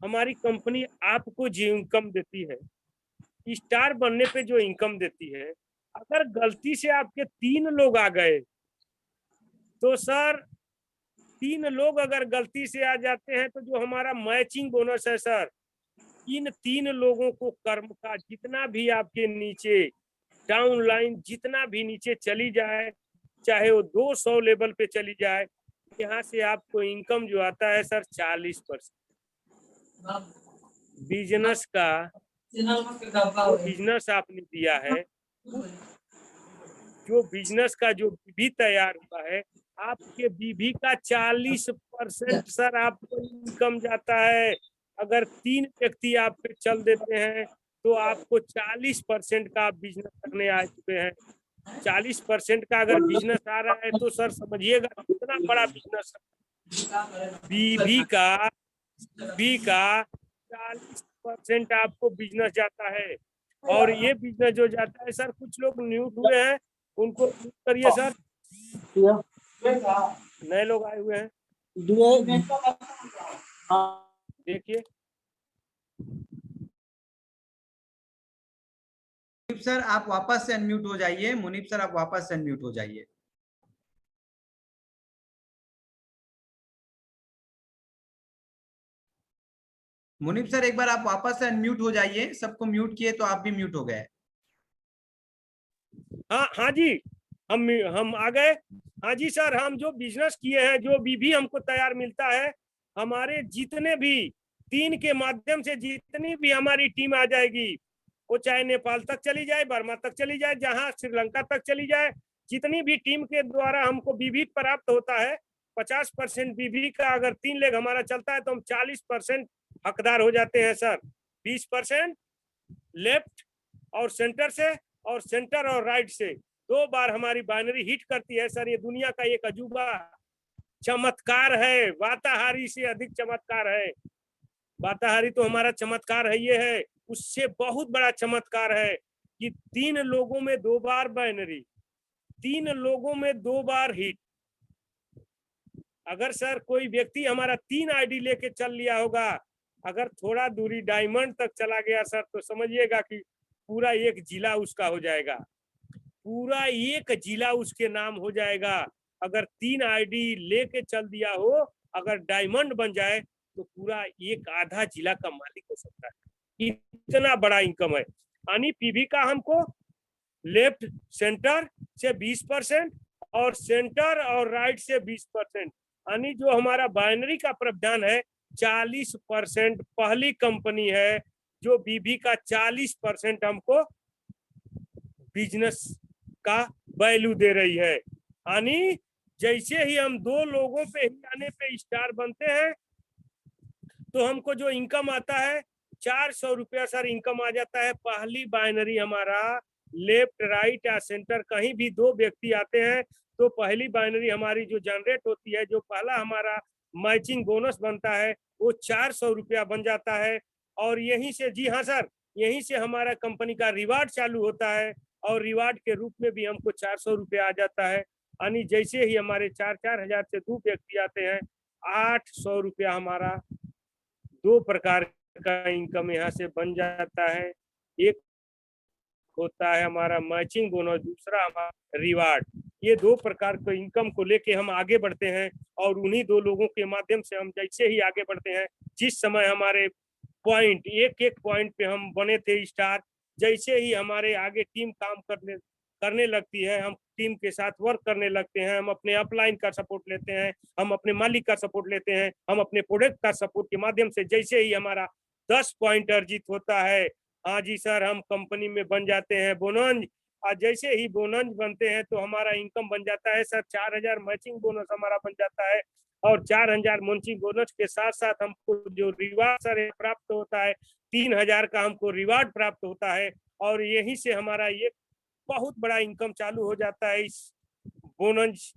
हमारी कंपनी आपको जो इनकम देती है, स्टार बनने पे जो इनकम देती है, अगर गलती से आपके 3 लोग आ गए तो सर 3 लोग अगर गलती से आ जाते हैं तो जो हमारा मैचिंग बोनस है सर, इन 3 लोगों को कर्म का जितना भी आपके नीचे डाउन लाइन जितना भी नीचे चली जाए, चाहे वो 200 लेवल पे चली जाए, यहाँ से आपको इनकम जो आता है सर 40%। बिजनेस का जो बिजनेस आपने दिया है, जो बिजनेस का जो भी तैयार हुआ है, आपके बीबी का 40% सर आपको इनकम जाता है। अगर 3 व्यक्ति आप पे चल देते हैं तो आपको 40% का आप बिजनेस करने आ चुके हैं। 40% का अगर बिजनेस आ रहा है तो सर समझिएगा कितना बड़ा बिजनेस है। बीबी का 40% आपको बिजनेस जाता है। और ये बिजनेस जो जाता है सर, कुछ लोग म्यूट हुए हैं, उनको म्यूट करिए सर, नए लोग आए हुए हैं, देखिए। मुनीप सर आप वापस से अनम्यूट हो जाइए। मुनीप सर आप वापस से अनम्यूट हो जाइए। मुनीप सर एक बार आप वापस से अनम्यूट हो जाइए। सबको म्यूट किए तो आप भी म्यूट हो गए। हाँ हाँ जी, हम आ गए। हाँ जी सर, हम जो बिजनेस किए हैं, जो भी हमको तैयार मिलता है, हमारे जितने भी 3 के माध्यम से जितनी भी हमारी टीम आ जाएगी, वो चाहे नेपाल तक चली जाए, बर्मा तक चली जाए, जहां श्रीलंका तक चली जाए, जितनी भी टीम के द्वारा हमको बीबी प्राप्त होता है, 50% बीबी का अगर 3 लेग हमारा चलता है तो हम 40% हकदार हो जाते हैं सर। 20% लेफ्ट और सेंटर से, और सेंटर और राइट से 2 बार हमारी बाइनरी हिट करती है सर। ये दुनिया का एक अजूबा चमत्कार है, वाताहारी से अधिक चमत्कार है। वाताहारी तो हमारा चमत्कार है, ये है, उससे बहुत बड़ा चमत्कार है कि 3 लोगों में 2 बार बाइनरी, 3 लोगों में 2 बार हिट। अगर सर कोई व्यक्ति हमारा 3 आईडी लेके चल लिया होगा, अगर थोड़ा दूरी डायमंड तक चला गया सर, तो समझिएगा कि पूरा एक जिला उसका हो जाएगा, पूरा एक जिला उसके नाम हो जाएगा। अगर 3 आईडी लेके चल दिया हो, अगर डायमंड बन जाए तो पूरा एक आधा जिला का मालिक हो सकता है। इतना बड़ा इनकम है। यानी पीवी का हमको लेफ्ट सेंटर से 20% और सेंटर और राइट से 20%, यानी जो हमारा बाइनरी का प्रावधान है 40%। पहली कंपनी है जो बीबी का 40% हमको बिजनेस का वैल्यू दे रही है। यानी जैसे ही हम 2 लोगों पे ही आने पे स्टार बनते हैं तो हमको जो इनकम आता है 400 रुपया सर इनकम आ जाता है। पहली बाइनरी हमारा लेफ्ट राइट या सेंटर कहीं भी 2 व्यक्ति आते हैं तो पहली बाइनरी हमारी जो जनरेट होती है, जो पहला हमारा मैचिंग बोनस बनता है, वो 400 रुपया बन जाता है। और यहीं से, जी हाँ सर, यहीं से हमारा कंपनी का रिवार्ड चालू होता है और रिवार्ड के रूप में भी हमको 400 रुपया आ जाता है। यानी जैसे ही हमारे 4-4 हजार से 2 व्यक्ति आते हैं, 800 रुपया हमारा 2 प्रकार का इनकम यहाँ से बन जाता है। एक होता है हमारा मैचिंग बोनस, दूसरा हमारा रिवार्ड। ये 2 प्रकार के इनकम को लेके हम आगे बढ़ते हैं और उन्हीं 2 लोगों के माध्यम से हम जैसे ही आगे बढ़ते हैं, जिस समय हमारे पॉइंट, एक एक पॉइंट पे हम बने थे स्टार। जैसे ही हमारे आगे टीम काम करने लगती है, हम टीम के साथ वर्क करने लगते हैं, हम अपने अपलाइन का सपोर्ट लेते हैं, हम अपने मालिक का सपोर्ट लेते हैं, हम अपने प्रोडक्ट का सपोर्ट के माध्यम से जैसे ही हमारा 10 पॉइंट अर्जित होता है, हाँ जी सर, हम कंपनी में बन जाते हैं बोनस। और जैसे ही बोनस बनते हैं तो हमारा इनकम बन जाता है सर 4000 मैचिंग बोनस हमारा बन जाता है। और 4000 मैचिंग बोनस के साथ साथ हमको जो रिवार्ड सर प्राप्त होता है, 3000 का हमको रिवार्ड प्राप्त होता है। और यहीं से हमारा ये बहुत बड़ा इनकम चालू हो जाता है इस बोनस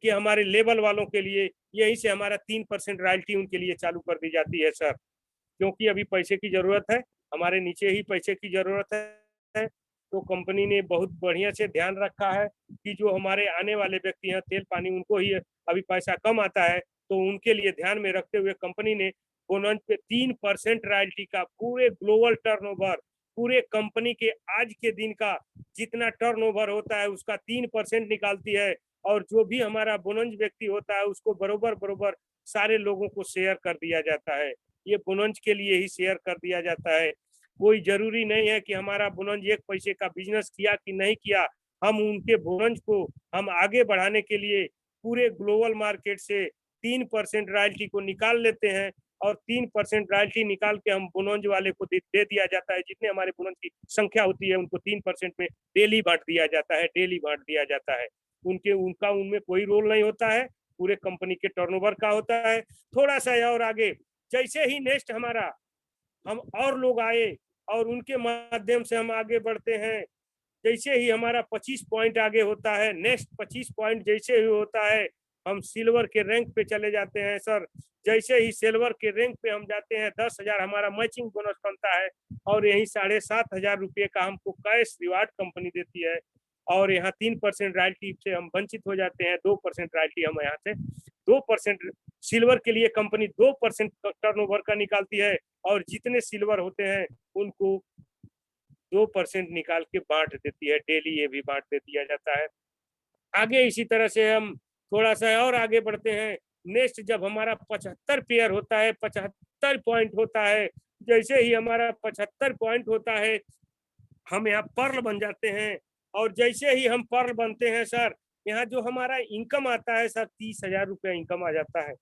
के हमारे लेवल वालों के लिए। यहीं से हमारा 3% रॉयल्टी उनके लिए चालू कर दी जाती है सर, क्योंकि अभी पैसे की जरूरत है, हमारे नीचे ही पैसे की जरूरत है। तो कंपनी ने बहुत बढ़िया से ध्यान रखा है कि जो हमारे आने वाले व्यक्ति हैं तेल पानी, उनको ही अभी पैसा कम आता है, तो उनके लिए ध्यान में रखते हुए कंपनी ने बोनस पे 3% रॉयल्टी का पूरे ग्लोबल टर्नओवर, पूरे कंपनी के आज के दिन का जितना टर्नओवर होता है उसका 3% निकालती है। और जो भी हमारा बोनस व्यक्ति होता है उसको बरोबर बरोबर सारे लोगों को शेयर कर दिया जाता है। ये बोनस के लिए ही शेयर कर दिया जाता है। कोई जरूरी नहीं है कि हमारा बोनस 1 पैसे का बिजनेस किया कि नहीं किया, हम उनके बोनस को हम आगे बढ़ाने के लिए पूरे ग्लोबल मार्केट से 3% रॉयल्टी को निकाल लेते हैं। और 3% रॉयल्टी निकाल के हम बोनस वाले को दे दिया जाता है। जितने हमारे बोनस की संख्या होती है उनको 3% में डेली बांट दिया जाता है, डेली बांट दिया जाता है। उनका उनमें कोई रोल नहीं होता है, पूरे कंपनी के टर्नओवर का होता है। थोड़ा सा और आगे जैसे ही नेक्स्ट हमारा हम और लोग आए और उनके माध्यम से हम आगे बढ़ते हैं, जैसे ही हमारा 25 पॉइंट आगे होता है, नेक्स्ट 25 पॉइंट जैसे ही होता है, हम सिल्वर के रैंक पे चले जाते हैं सर। जैसे ही सिल्वर के रैंक पे हम जाते हैं, 10,000 हमारा मैचिंग बोनस बनता है। और यही 7,500 रुपये का हमको कैश रिवार्ड कंपनी देती है। और यहाँ 3% रॉयल्टी से हम वंचित हो जाते हैं। 2% रॉयल्टी हम यहाँ से 2% सिल्वर के लिए कंपनी 2% टर्नओवर का निकालती है। और जितने सिल्वर होते हैं उनको 2% निकाल के बांट देती है, डेली ये भी बांट दे दिया जाता है। आगे इसी तरह से हम थोड़ा सा और आगे बढ़ते हैं। नेक्स्ट जब हमारा 75 पेयर होता है, 75 पॉइंट होता है, जैसे ही हमारा 75 पॉइंट होता है, हम यहाँ पर्ल बन जाते हैं। और जैसे ही हम पर्ल बनते हैं सर, यहाँ जो हमारा इनकम आता है सर, 30,000 रुपया इनकम आ जाता है।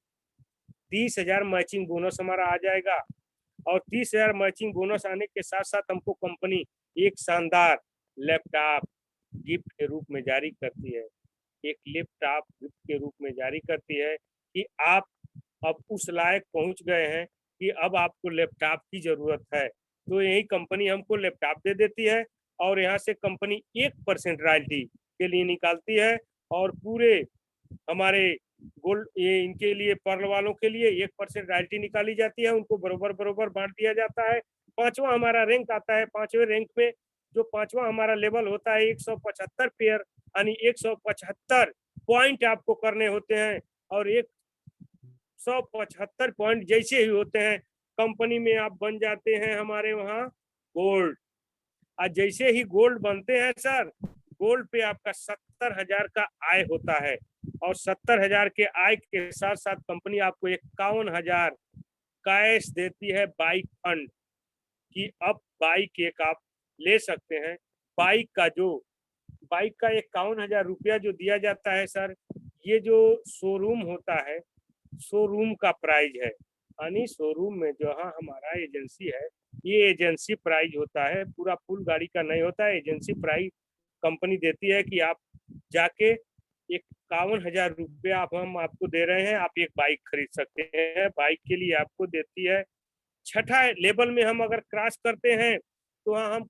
30,000 मैचिंग बोनस हमारा आ जाएगा। और 30,000 मैचिंग बोनस आने के साथ साथ हमको कंपनी एक शानदार लैपटॉप गिफ्ट के रूप में जारी करती है। एक लैपटॉप गिफ्ट के रूप में जारी करती है कि आप अब उस लायक पहुंच गए हैं कि अब आपको लैपटॉप की जरूरत है। तो यही कंपनी हमको लैपटॉप दे देती है। और यहाँ से कंपनी 1% रॉयल्टी के लिए निकालती है। और पूरे हमारे गोल्ड ये इनके लिए पर्ल वालों के लिए 1% रॉयल्टी निकाली जाती है, उनको बरोबर बरोबर बांट दिया जाता है। 5वां हमारा रैंक आता है। 5वें रैंक में जो 5वां हमारा लेवल होता है, 175 पेयर यानी 175 पॉइंट आपको करने होते हैं। और 175 पॉइंट जैसे ही होते हैं, कंपनी में आप बन जाते हैं हमारे वहाँ गोल्ड। और जैसे ही गोल्ड बनते हैं सर, गोल्ड पे आपका 70,000 का आय होता है। और 70,000 के आय के साथ साथ कंपनी आपको 51,000 कैश देती है बाइक फंड, कि अब बाइक एक आप ले सकते हैं। बाइक का 51,000 रुपया जो दिया जाता है सर, ये जो शोरूम होता है, शोरूम का प्राइस है। यानी शोरूम में जो हमारा एजेंसी है, ये एजेंसी प्राइस होता है, पूरा फुल गाड़ी का नहीं होता है। एजेंसी प्राइस कंपनी देती है कि आप जाके 51,000 रुपया हम आपको दे रहे हैं, आप एक बाइक खरीद सकते हैं। बाइक के लिए आपको देती है। छठा लेवल में हम अगर क्रॉस करते हैं तो हम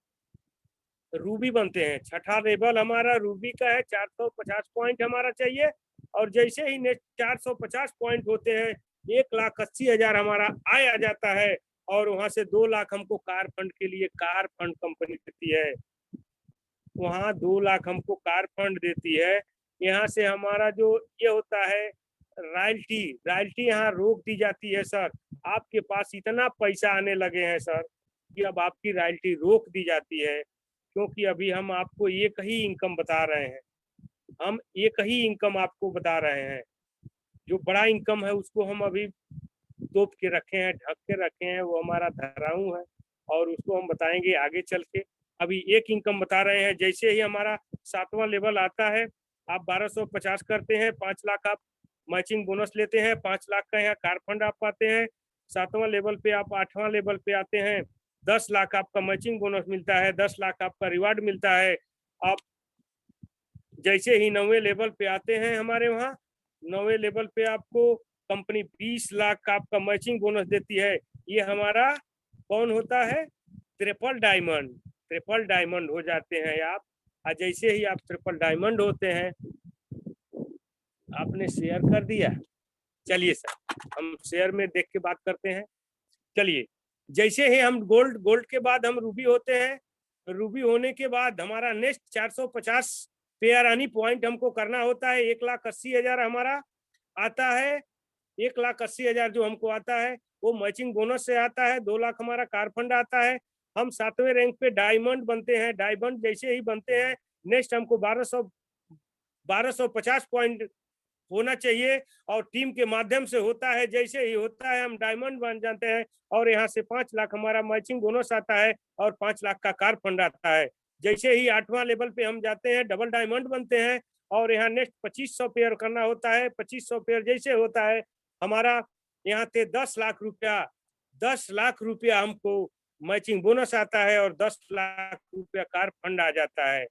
रूबी बनते हैं। छठा लेवल हमारा रूबी का है। 450 पॉइंट हमारा चाहिए। और जैसे ही नेक्स्ट 450 पॉइंट होते हैं, 1,80,000 हमारा आय आ जाता है। और वहां से 2 लाख हमको कार फंड के लिए कार फंड कंपनी देती है। वहाँ 2 लाख हमको कार फंड देती है। यहाँ से हमारा जो ये होता है रॉयल्टी यहाँ रोक दी जाती है सर। आपके पास इतना पैसा आने लगे हैं सर कि अब आपकी रॉयल्टी रोक दी जाती है। क्योंकि अभी हम आपको एक ही इनकम बता रहे हैं, हम एक ही इनकम आपको बता रहे हैं। जो बड़ा इनकम है उसको हम अभी तोप के रखे हैं, ढक के रखे हैं, वो हमारा धराऊ है और उसको हम बताएंगे आगे चल के। अभी एक इनकम बता रहे हैं, जैसे ही हमारा 7वां लेवल आता है, आप 1250 करते हैं, 5 लाख आप मैचिंग बोनस लेते हैं, 5 लाख का यहाँ कार फंड आप पाते हैं। 7वां लेवल पे आप 8वां लेवल पे आते हैं, 10 लाख आपका मैचिंग बोनस मिलता है, 10 लाख आपका रिवार्ड मिलता है। आप जैसे ही 9वें लेवल पे आते हैं, हमारे वहाँ 9वें लेवल पे आपको कंपनी 20 लाख का आपका मैचिंग बोनस देती है। ये हमारा कौन होता है? Triple diamond. ट्रिपल डायमंड हो जाते हैं आप। और जैसे ही आप ट्रिपल डायमंड होते हैं, आपने शेयर कर दिया। चलिए सर, हम शेयर में देख के बात करते हैं। चलिए, जैसे ही हम गोल्ड के बाद हम रूबी होते हैं, रूबी होने के बाद हमारा नेक्स्ट 450 पेयर यानी पॉइंट हमको करना होता है। 1,80,000 हमारा आता है। 1,80,000 जो हमको आता है वो मैचिंग बोनस से आता है। 2 लाख हमारा कार फंड आता है। हम 7वें रैंक पे डायमंड बनते हैं। डायमंड जैसे ही बनते हैं, नेक्स्ट हमको 1250 पॉइंट होना चाहिए और टीम के माध्यम से होता है। जैसे ही होता है हम डायमंड बन जाते हैं और यहाँ से 5 लाख हमारा मैचिंग बोनस आता है और 5 लाख का कार फंड आता है। जैसे ही 8वां लेवल पे हम जाते हैं, डबल डायमंड बनते हैं और यहाँ नेक्स्ट 2500 पेयर करना होता है। 2500 पेयर जैसे होता है, हमारा यहाँ से 10 लाख रुपया हमको मैचिंग बोनस आता है और 10 लाख रुपया कार फंड आ जाता है।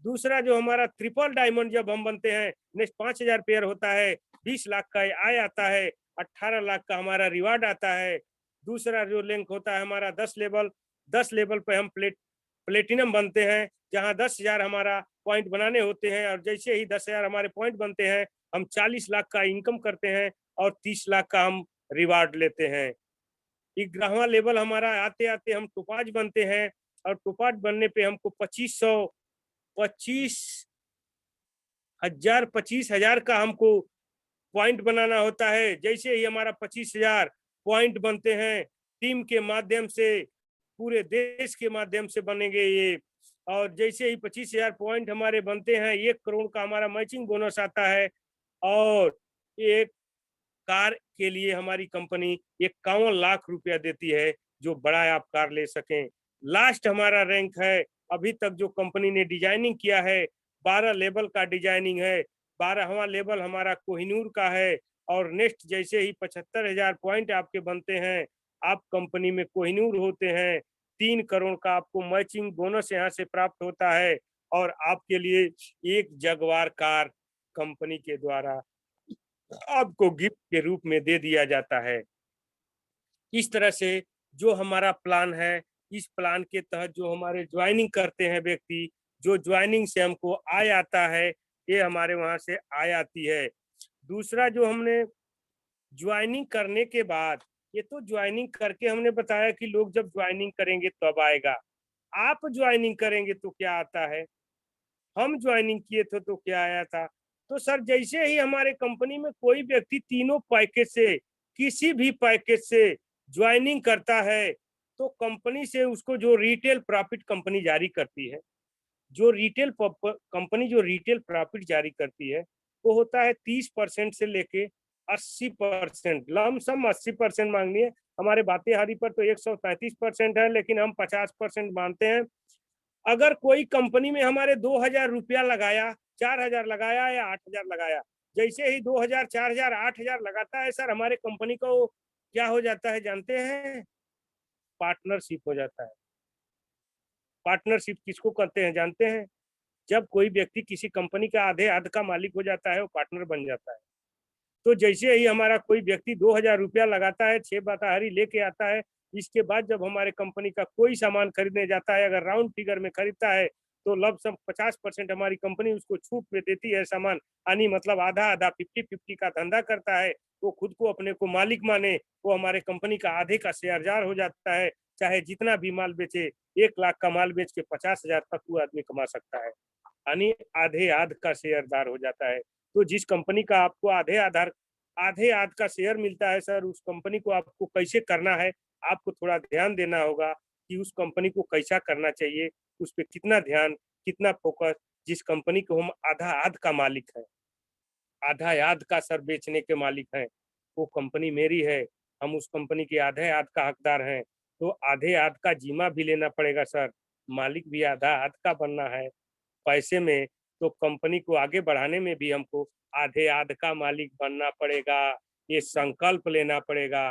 दूसरा जो हमारा ट्रिपल डायमंड जब हम बनते हैं, नेक्स्ट 5000 पेयर होता है, 20 लाख का आय आता है, 18 लाख का हमारा रिवार्ड आता है। दूसरा जो लिंक होता है हमारा 10 लेवल पे हम प्लेटिनम बनते हैं, जहां 10,000 हमारा पॉइंट बनाने होते हैं और जैसे ही 10,000 हमारे पॉइंट बनते हैं, हम 40 लाख का इनकम करते हैं और 30 लाख का हम रिवार्ड लेते हैं। 11वां लेवल हमारा आते आते हम टोपाज बनते हैं और टोपाज बनने पे हमको 25,000 का हमको पॉइंट बनाना होता है। जैसे ही हमारा 25,000 पॉइंट बनते हैं, टीम के माध्यम से, पूरे देश के माध्यम से बनेंगे ये। और जैसे ही 25,000 पॉइंट हमारे बनते हैं, 1 करोड़ का हमारा मैचिंग बोनस आता है और एक कार के लिए हमारी कंपनी 51 लाख रुपया देती है, जो बड़ा आप कार ले सकें। लास्ट हमारा रैंक है, अभी तक जो कंपनी ने डिजाइनिंग किया है, 12 लेवल का डिजाइनिंग है। 12वां लेवल हमारा कोहिनूर का है और नेक्स्ट जैसे ही 75,000 पॉइंट आपके बनते हैं, आप कंपनी में कोहिनूर होते हैं। 3 करोड़ का आपको मैचिंग बोनस यहाँ से प्राप्त होता है और आपके लिए एक जगुआर कार कंपनी के द्वारा आपको गिफ्ट के रूप में दे दिया जाता है। इस तरह से जो हमारा प्लान है, इस प्लान के तहत जो हमारे ज्वाइनिंग करते हैं व्यक्ति, जो ज्वाइनिंग से हमको आय आता है, ये हमारे वहां से आय आती है। दूसरा जो हमने ज्वाइनिंग करने के बाद, ये तो ज्वाइनिंग करके हमने बताया कि लोग जब ज्वाइनिंग करेंगे तब आएगा। आप ज्वाइनिंग करेंगे तो क्या आता है, हम ज्वाइनिंग किए थे तो क्या आया था। तो सर, जैसे ही हमारे कंपनी में कोई व्यक्ति तीनों पैकेज से, किसी भी पैकेज से ज्वाइनिंग करता है, तो कंपनी से उसको जो रिटेल प्रॉफिट कंपनी जारी करती है, जो कंपनी जो रिटेल प्रॉफिट जारी करती है, वो होता है 30% से लेके 80%। लमसम 80% मांगनी है। हमारे बातेहारी पर तो 133% है, लेकिन हम 50% मानते हैं। अगर कोई कंपनी में हमारे 2,000 रुपया लगाया, 4,000 लगाया या 8,000 लगाया, जैसे ही 2,000, 4,000, 8,000 लगाता है सर, हमारे कंपनी को क्या हो जाता है जानते हैं? पार्टनरशिप हो जाता है। पार्टनरशिप किसको कहते हैं जानते हैं? जब कोई व्यक्ति किसी कंपनी का आधे का मालिक हो जाता है, वो पार्टनर बन जाता है। तो जैसे ही हमारा कोई व्यक्ति 2,000 रुपया लगाता है, 6 बाताहारी लेके आता है, इसके बाद जब हमारे कंपनी का कोई सामान खरीदने जाता है, अगर राउंड फिगर में खरीदता है, तो लमसम 50% हमारी कंपनी उसको छूट पे देती है सामान। यानी मतलब आधा आधा 50-50 का धंधा करता है। वो खुद को अपने को मालिक माने, वो हमारे कंपनी का आधे का शेयरदार हो जाता है। चाहे जितना भी माल बेचे, 1 लाख का माल बेच के 50,000 तक वो आदमी कमा सकता है, यानी आध का शेयरदार हो जाता है। तो जिस कंपनी का आपको आधे आध का शेयर मिलता है सर, उस कंपनी को आपको कैसे करना है, आपको थोड़ा ध्यान देना होगा कि उस कंपनी को कैसा करना चाहिए, उस पर कितना ध्यान, कितना फोकस। जिस कंपनी को हम आधा आध का मालिक है, आधा आध का सर बेचने के मालिक हैं, वो कंपनी मेरी है। हम उस कंपनी के आधे आध का हकदार हैं, तो आधे आध का जिम्मा भी लेना पड़ेगा सर। मालिक भी आधा आध का बनना है पैसे में, तो कंपनी को आगे बढ़ाने में भी हमको आधे आध का मालिक बनना पड़ेगा। ये संकल्प लेना पड़ेगा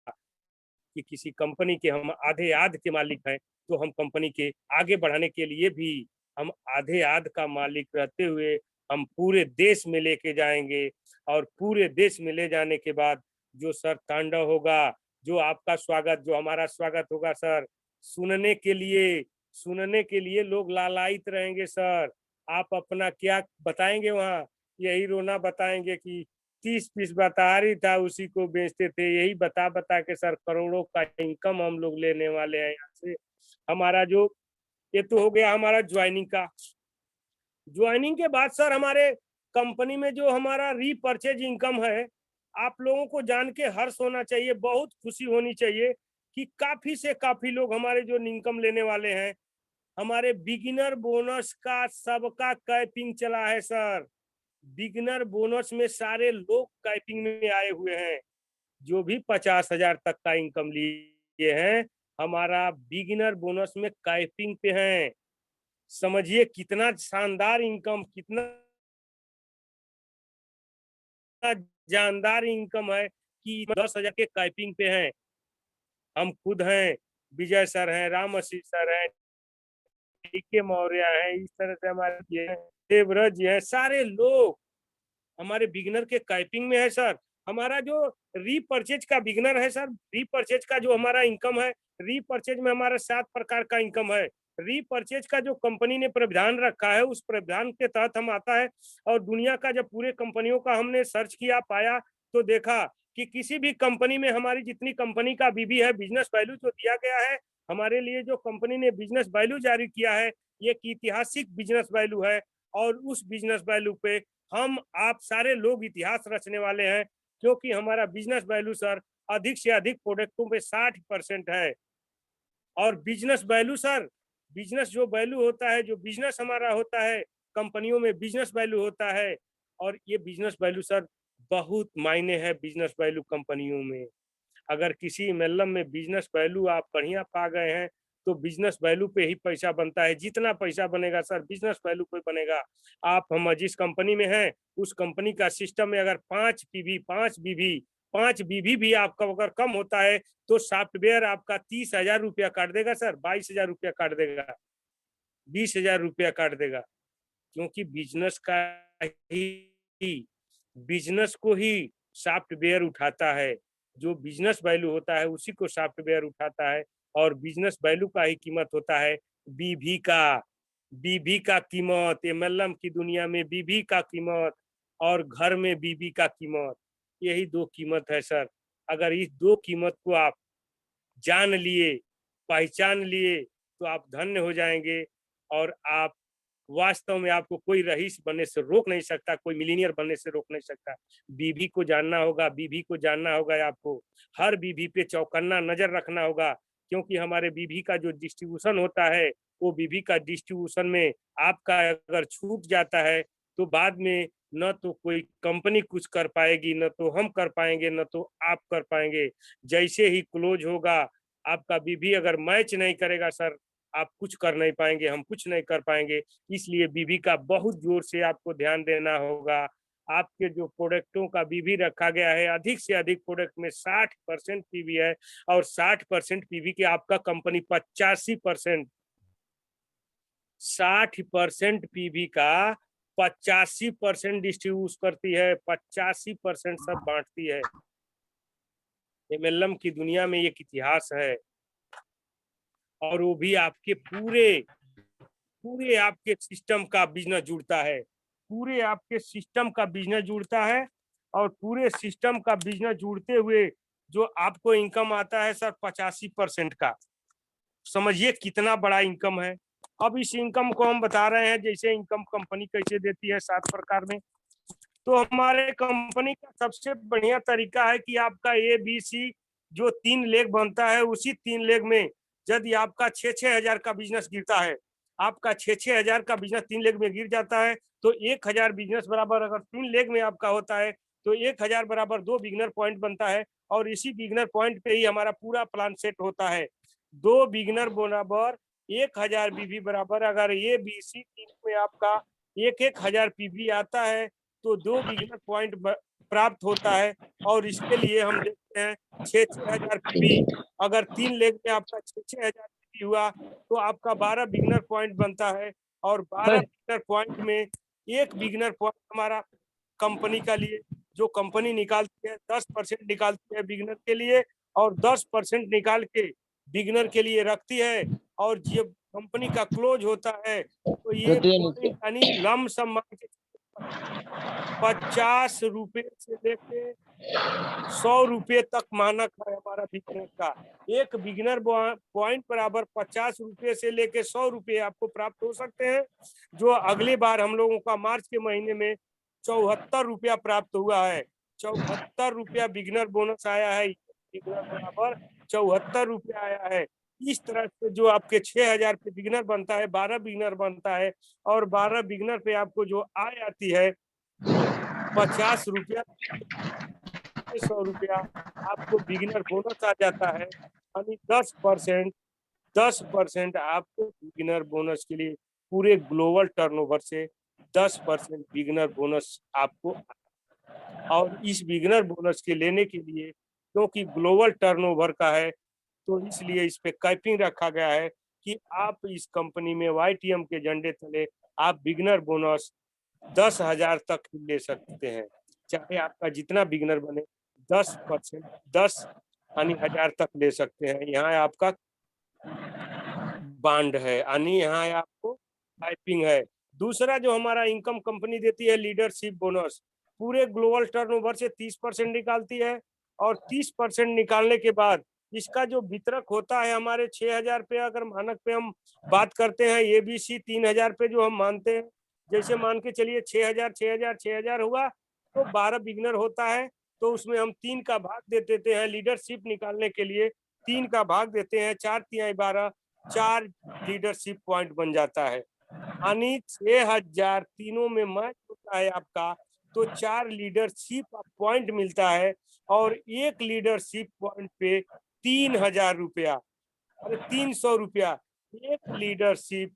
कि किसी कंपनी के हम आधे आध के मालिक हैं, तो हम कंपनी के आगे बढ़ाने के लिए भी हम आधे आध का मालिक रहते हुए हम पूरे देश में लेके जाएंगे। और पूरे देश में ले जाने के बाद जो सर तांडव होगा, जो आपका स्वागत, जो हमारा स्वागत होगा सर, सुनने के लिए लोग लालायित रहेंगे सर। आप अपना क्या बताएंगे वहाँ? यही रोना बताएंगे कि 30 पीस बतारी था उसी को बेचते थे। यही बता बता के सर करोड़ों का इनकम हम लोग लेने वाले हैं यहाँ से। हमारा जो ये तो हो गया हमारा ज्वाइनिंग का। ज्वाइनिंग के बाद सर हमारे कंपनी में जो हमारा रीपरचेज इनकम है, आप लोगों को जान के हर्ष होना चाहिए, बहुत खुशी होनी चाहिए कि काफी से काफी लोग हमारे जो इनकम लेने वाले हैं। हमारे बिगिनर बोनस का सबका कैपिंग चला है सर। बिगिनर बोनस में सारे लोग कैपिंग में आए हुए हैं। जो भी 50,000 तक का इनकम लिए हैं, हमारा बिगिनर बोनस में कैपिंग पे हैं। समझिए कितना शानदार इनकम, कितना जानदार इनकम है कि 10,000 के कैपिंग पे हैं। हम खुद हैं, विजय सर हैं, राम आशीष सर हैं, के मौर्य हैं, इस तरह से हमारे देवराज जी हैं, सारे लोग हमारे बिगनर के कैपिंग में है सर। हमारा जो रीपरचेज का बिगनर है सर, रीपरचेज का जो हमारा इनकम है, रीपरचेज में हमारा 7 प्रकार का इनकम है। रीपरचेज का जो कंपनी ने प्रावधान रखा है, उस प्रावधान के तहत हम आता है। और दुनिया का जब पूरे कंपनियों का हमने सर्च किया, पाया, तो देखा कि किसी भी कंपनी में हमारी जितनी कंपनी का बीबी है, बिजनेस वैल्यू जो दिया गया है हमारे लिए, जो कंपनी ने बिजनेस वैल्यू जारी किया है, ये ऐतिहासिक बिजनेस वैल्यू है। और उस बिजनेस वैल्यू पे हम आप सारे लोग इतिहास रचने वाले हैं, क्योंकि हमारा बिजनेस वैल्यू सर अधिक से अधिक प्रोडक्टों पे 60% है। और बिजनेस वैल्यू सर, बिजनेस जो वैल्यू होता है, जो बिजनेस हमारा होता है, कंपनियों में बिजनेस वैल्यू होता है। और ये बिजनेस वैल्यू सर बहुत मायने है बिजनेस वैल्यू कंपनियों में। अगर किसी एमएलएम में बिजनेस वैल्यू आप बढ़िया पा गए हैं, तो बिजनेस वैल्यू पे ही पैसा बनता है। जितना पैसा बनेगा सर बिजनेस वैल्यू पे बनेगा। आप हम जिस कंपनी में हैं, उस कंपनी का सिस्टम में अगर 5 बीबी भी आपका अगर कम होता है, तो सॉफ्टवेयर आपका 30,000 रुपया काट देगा सर, 22,000 रुपया काट देगा, 20,000 रुपया काट देगा। क्योंकि बिजनेस को ही सॉफ्टवेयर उठाता है। जो बिजनेस वैल्यू होता है उसी को सॉफ्टवेयर उठाता है। और बिजनेस वैल्यू का ही कीमत होता है बीबी का कीमत। एमएलएम की दुनिया में बीबी का कीमत और घर में बीबी का कीमत, यही 2 कीमत है सर। अगर इस 2 कीमत को आप जान लिए, पहचान लिए, तो आप धन्य हो जाएंगे। और आप वास्तव में आपको कोई रईस बनने से रोक नहीं सकता, कोई मिलीनियर बनने से रोक नहीं सकता। बीबी को जानना होगा, बीबी को जानना होगा आपको। हर बीबी पे चौकन्ना नजर रखना होगा, क्योंकि हमारे बीबी का जो डिस्ट्रीब्यूशन होता है, वो बीबी का डिस्ट्रीब्यूशन में आपका अगर छूट जाता है, तो बाद में न तो कोई कंपनी कुछ कर पाएगी, न तो हम कर पाएंगे, न तो आप कर पाएंगे। जैसे ही क्लोज होगा, आपका बीबी अगर मैच नहीं करेगा सर, आप कुछ कर नहीं पाएंगे, हम कुछ नहीं कर पाएंगे। इसलिए बीबी का बहुत जोर से आपको ध्यान देना होगा। आपके जो प्रोडक्टों का बीबी रखा गया है, अधिक से अधिक प्रोडक्ट में 60% पीवी है। और 60% पीवी के आपका कंपनी 60% पीवी का 85% डिस्ट्रीब्यूट करती है, 85% सब बांटती है। एमएलएम की दुनिया में एक इतिहास है। और वो भी आपके पूरे आपके सिस्टम का बिजनेस जुड़ता है, पूरे आपके सिस्टम का बिजनेस जुड़ता है। और पूरे सिस्टम का बिजनेस जुड़ते हुए जो आपको इनकम आता है सर 85% का, समझिए कितना बड़ा इनकम है। अब इस इनकम को हम बता रहे हैं, जैसे इनकम कंपनी कैसे देती है 7 प्रकार में। तो हमारे कंपनी का सबसे बढ़िया तरीका है कि आपका ABC जो 3 लेग बनता है, उसी 3 लेग में यदि आपका 6-6 हजार का बिजनेस गिरता है, आपका 6-6 हजार का बिजनेस 3 लेग में गिर जाता है, तो 1,000 बिजनेस बराबर अगर 3 लेग में आपका होता है, तो 1,000 बराबर 2 बिगनर पॉइंट बनता है। और इसी बिगनर पॉइंट पे ही हमारा पूरा प्लान सेट होता है। 2 बिगनर बराबर 1000 पीवी बराबर, अगर ये BC टीम में आपका 1000 पीवी आता है तो 2 बिगनर पॉइंट प्राप्त होता है। और इसके लिए हम देखते हैं 6000 पीवी, अगर 3 लेग में आपका 6000 पीवी हुआ तो आपका 12 बिगनर पॉइंट बनता है। और 12 बिगनर पॉइंट में एक बिगनर पॉइंट हमारा कंपनी का लिए, जो कंपनी निकालती है 10% निकालती है बिगनर के लिए और 10% निकाल के बिगनर के लिए रखती है। और जब कंपनी का क्लोज होता है तो ये यानी लम सम मान के 50 रुपए से लेके 100 रुपए तक मानक है हमारा बिगनर का। एक बिगनर पॉइंट बराबर 50 रुपए से लेके 100 रुपए आपको प्राप्त हो सकते हैं। जो अगली बार हम लोगों का मार्च के महीने में 74 रुपया प्राप्त हुआ है। 74 रुपया बिगनर बोनस आया है, बिगनर बराबर 74 रुपया आया है। इस तरह से जो आपके 6000 पे बिगनर बनता है, 12 बिगनर बनता है और 12 बिगनर पे आपको जो आय आती है 50 रुपया 100 रुपया आपको बिगिनर बोनस आ जाता है। यानी 10% आपको बिगिनर बोनस के लिए पूरे ग्लोबल टर्नओवर से 10% बिगिनर बोनस आपको। और इस बिगिनर बोनस के लेने के लिए, क्योंकि ग्लोबल टर्नओवर का है, तो इसलिए इस पे कैपिंग रखा गया है कि आप इस कंपनी में YTM के झंडे तले आप बिगिनर बोनस 10,000 तक ले सकते हैं। चाहे आपका जितना बिगिनर बने 10%, 10 यानी 1000 तक ले सकते हैं। यहाँ आपका बांड है, यानी यहाँ आपको टाइपिंग है। दूसरा जो हमारा इनकम कंपनी देती है लीडरशिप बोनस, पूरे ग्लोबल टर्नओवर से 30% निकालती है और 30% निकालने के बाद इसका जो वितरक होता है हमारे 6000 पे, अगर मानक पे हम बात करते हैं, ABC 3000 पे जो हम मानते हैं, जैसे मान के चलिए 6000 हुआ तो 12 बिगनर होता है तो उसमें हम 3 का भाग दे देते हैं। लीडरशिप निकालने के लिए 3 का भाग देते हैं, 4 तिहाई 12, 4 लीडरशिप पॉइंट बन जाता है। यानी 6000 तीनों में मैच होता है आपका तो 4 लीडरशिप पॉइंट मिलता है और एक लीडरशिप पॉइंट पे 3000 रुपया, अरे 300 रुपया एक लीडरशिप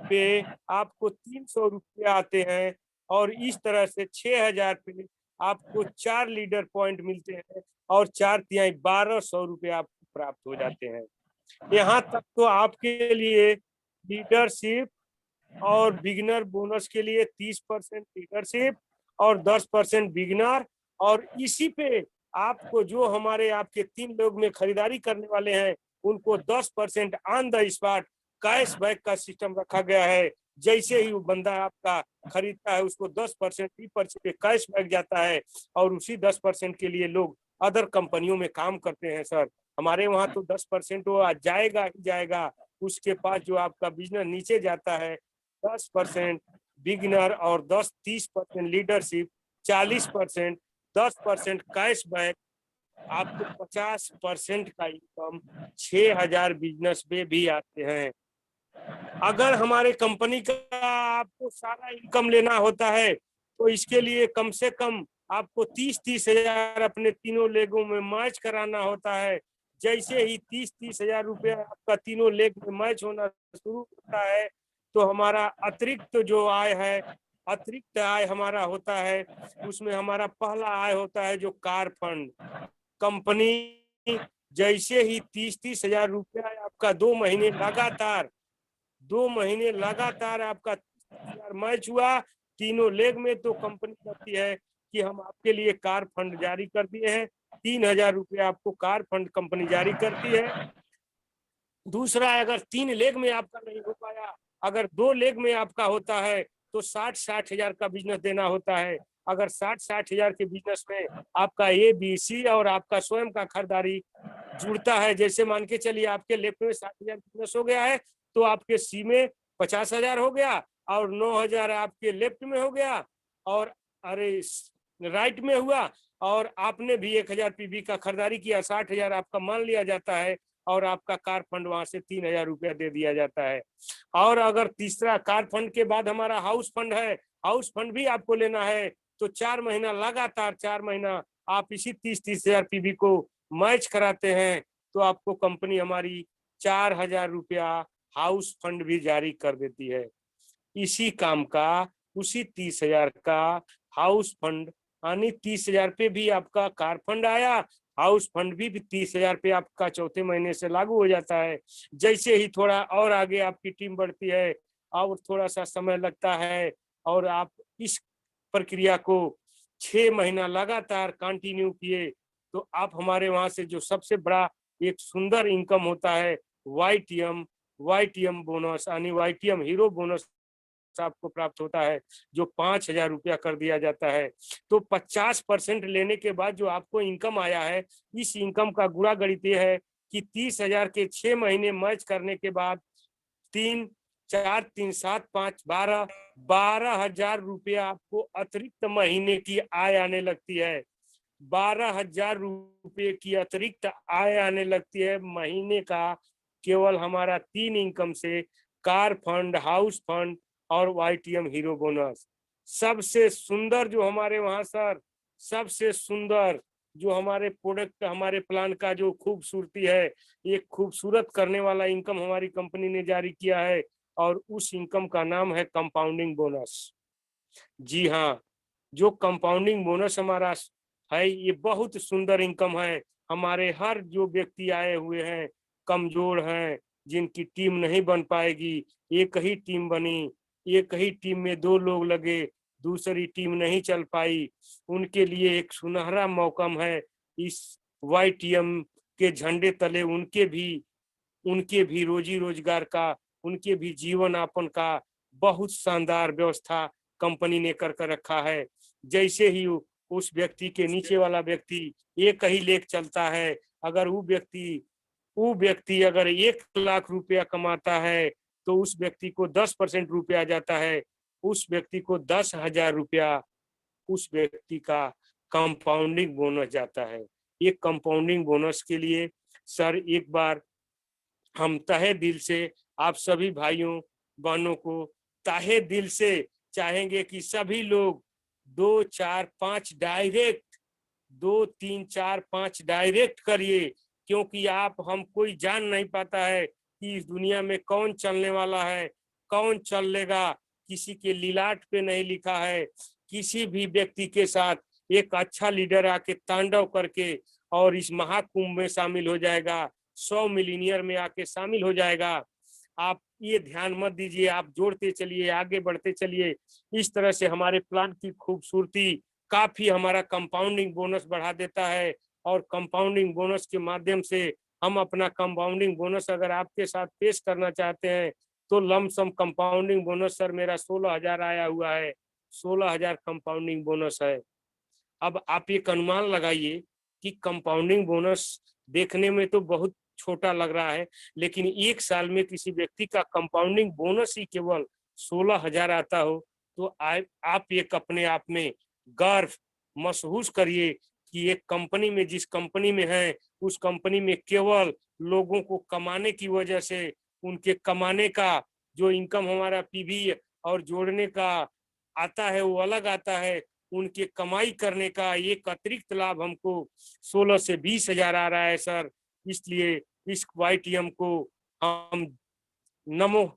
पे आपको 300 रुपया आते हैं। और इस तरह से 6000 पे आपको 4 लीडर पॉइंट मिलते हैं और 4 तिहाई 1200 रुपया आपको प्राप्त हो जाते हैं। यहाँ तक तो आपके लिए लीडरशिप और बिगिनर बोनस के लिए 30% लीडरशिप और 10% बिगिनर। और इसी पे आपको जो हमारे आपके 3 लोग में खरीदारी करने वाले हैं उनको 10% ऑन द स्पॉट कैशबैक का सिस्टम रखा गया है। जैसे ही वो बंदा आपका खरीदता है उसको 10% पे कैशबैक जाता है और उसी 10% के लिए लोग अदर कंपनियों में काम करते हैं। सर हमारे वहाँ तो 10% वो जाएगा ही जाएगा, उसके पास जो आपका बिजनेस नीचे जाता है 10% बिगिनर और 30% लीडरशिप, 40%, 10% कैशबैक, आपको 50% का इनकम 6000 बिजनेस में भी आते हैं। अगर हमारे कंपनी का आपको सारा इनकम लेना होता है तो इसके लिए कम से कम आपको 30 हजार अपने तीनों लेगों में मैच कराना होता है। जैसे ही 30 हजार रुपया आपका तीनों लेग में मैच होना शुरू होता है तो हमारा अतिरिक्त जो आय है, अतिरिक्त आय हमारा होता है, उसमें हमारा पहला आय होता है जो कार फंड। कंपनी जैसे ही 30 हजार रुपया आपका 2 महीने लगातार आपका मैच हुआ तीनों लेग में, तो कंपनी कहती है कि हम आपके लिए कार फंड जारी कर दिए हैं। 3000 रुपया आपको कार फंड कंपनी जारी करती है। दूसरा, अगर 3 लेग में आपका नहीं हो पाया, अगर 2 लेग में आपका होता है तो 60 हजार का बिजनेस देना होता है। अगर 60 हजार के बिजनेस में आपका ABC और आपका स्वयं का खरीदारी जुड़ता है, जैसे मान के चलिए आपके लेफ्ट में 60 हजार बिजनेस हो गया है तो आपके सी में 50 हजार हो गया और 9000 आपके लेफ्ट में हो गया और अरे राइट में हुआ और आपने भी 1000 पीवी का खरीदारी किया, 60 हजार आपका मान लिया जाता है और आपका कार फंड वहां से 3000 रुपया दे दिया जाता है। और अगर तीसरा कार फंड के बाद हमारा हाउस फंड है, हाउस फंड भी आपको लेना है तो 4 महीना लगातार 4 महीना आप इसी 30-30 हजार पीवी को मैच कराते हैं तो आपको कंपनी हमारी 4,000 रुपया हाउस फंड भी जारी कर देती है। इसी काम का उसी 30,000 का हाउस फंड, यानी 30,000 पे भी आपका कार फंड आया, हाउस फंड भी 30,000 पे आपका चौथे महीने से लागू हो जाता है। जैसे ही थोड़ा और आगे आपकी टीम बढ़ती है और थोड़ा सा समय लगता है और आप इस प्रक्रिया को 6 महीना लगातार कंटिन्यू किए तो आप हमारे वहां से जो सबसे बड़ा एक सुंदर इनकम होता है वाईटीएम बोनस, यानी वाईटीएम हीरो बोनस आपको प्राप्त होता है, जो 5,000 रुपया कर दिया जाता है। तो 50% लेने के बाद जो आपको इनकम आया है, इस इनकम का गुणा गणित ये है कि 30,000 के 6 महीने मैच करने के बाद 3, 4, 3, 7, 5, 12,000 रुपया आपको अतिरिक्त महीने की आय आने लगती है। 12,000 रुपये की अतिरिक्त आय आने लगती है महीने का, केवल हमारा 3 इनकम से, कार फंड, हाउस फंड और वाईटीएम हीरो बोनस। सबसे सुंदर जो हमारे वहां सर, सबसे सुंदर जो हमारे प्रोडक्ट, हमारे प्लान का जो खूबसूरती है, एक खूबसूरत करने वाला इनकम हमारी कंपनी ने जारी किया है और उस इनकम का नाम है कंपाउंडिंग बोनस। जी हाँ, जो कंपाउंडिंग बोनस हमारा है ये बहुत सुंदर इनकम है। हमारे हर जो व्यक्ति आए हुए हैं, कमजोर हैं, जिनकी टीम नहीं बन पाएगी, एक ही टीम बनी, एक ही टीम में 2 लोग लगे, दूसरी टीम नहीं चल पाई, उनके लिए एक सुनहरा मौका है। इस वाईटीएम के झंडे तले उनके भी रोजी रोजगार का, उनके भी जीवन यापन का बहुत शानदार व्यवस्था कंपनी ने कर रखा है। जैसे ही उस व्यक्ति के नीचे वाला व्यक्ति एक ही लेख चलता है, अगर वो व्यक्ति अगर 1 लाख रुपया कमाता है तो उस व्यक्ति को 10% रुपया आ जाता है, उस व्यक्ति को 10,000 रुपया उस व्यक्ति का कंपाउंडिंग बोनस जाता है। ये कंपाउंडिंग बोनस के लिए सर एक बार हम तहे दिल से आप सभी भाइयों बहनों को तहे दिल से चाहेंगे कि सभी लोग 2, 4, 5 डायरेक्ट 2, 3, 4, 5 डायरेक्ट करिए, क्योंकि आप हम कोई जान नहीं पाता है कि इस दुनिया में कौन चलने वाला है, कौन चल लेगा, किसी के लीलाट पे नहीं लिखा है। किसी भी व्यक्ति के साथ एक अच्छा लीडर आके तांडव करके और इस महाकुंभ में शामिल हो जाएगा, 100 मिलीनियर में आके शामिल हो जाएगा। आप ये ध्यान मत दीजिए, आप जोड़ते चलिए, आगे बढ़ते चलिए। इस तरह से हमारे प्लान की खूबसूरती काफी हमारा कंपाउंडिंग बोनस बढ़ा देता है और कंपाउंडिंग बोनस के माध्यम से हम अपना कंपाउंडिंग बोनस अगर आपके साथ पेश करना चाहते हैं तो लमसम कंपाउंडिंग बोनस सर मेरा 16,000 आया हुआ है, 16,000 कंपाउंडिंग बोनस है। अब आप एक अनुमान लगाइए कि कंपाउंडिंग बोनस देखने में तो बहुत छोटा लग रहा है, लेकिन 1 साल में किसी व्यक्ति का कंपाउंडिंग बोनस ही केवल 16,000 आता हो तो आप एक अपने आप में गर्व महसूस करिए कि एक कंपनी में, जिस कंपनी में है, उस कंपनी में केवल लोगों को कमाने की वजह से उनके कमाने का जो इनकम हमारा पीवी और जोड़ने का आता है वो अलग आता है, उनके कमाई करने का एक अतिरिक्त लाभ हमको 16 से 20,000 आ रहा है सर। इसलिए इस वाईटीएम को हम नमो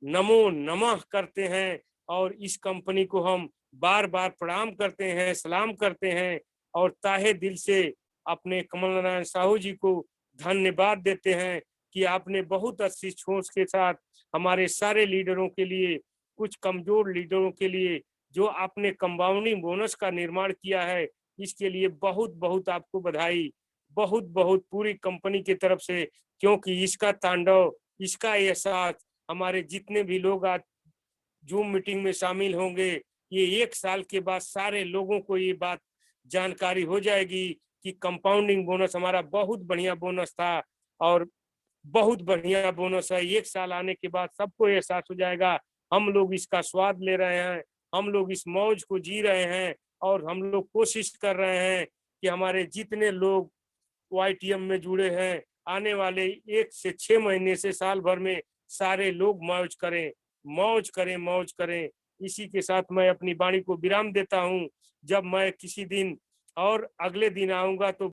नमः करते हैं और इस कंपनी को हम बार बार प्रणाम करते हैं, सलाम करते हैं और ताहे दिल से अपने कमल नारायण साहू जी को धन्यवाद देते हैं कि आपने बहुत अच्छी सोच के साथ हमारे सारे लीडरों के लिए, कुछ कमजोर लीडरों के लिए जो आपने कंपाउंडिंग बोनस का निर्माण किया है, इसके लिए बहुत बहुत आपको बधाई, बहुत बहुत पूरी कंपनी की तरफ से, क्योंकि इसका तांडव, इसका एहसास हमारे जितने भी लोग आज जूम मीटिंग में शामिल होंगे, ये 1 साल के बाद सारे लोगों को ये बात जानकारी हो जाएगी कि कंपाउंडिंग बोनस हमारा बहुत बढ़िया बोनस था और बहुत बढ़िया बोनस है। 1 साल आने के बाद सबको एहसास हो जाएगा, हम लोग इसका स्वाद ले रहे हैं, हम लोग इस मौज को जी रहे हैं और हम लोग कोशिश कर रहे हैं कि हमारे जितने लोग वाईटीएम में जुड़े हैं, आने वाले 1 से 6 महीने से साल भर में सारे लोग मौज करें, मौज करें, मौज करें। इसी के साथ मैं अपनी वाणी को विराम देता हूं। जब मैं किसी दिन और अगले दिन आऊंगा तो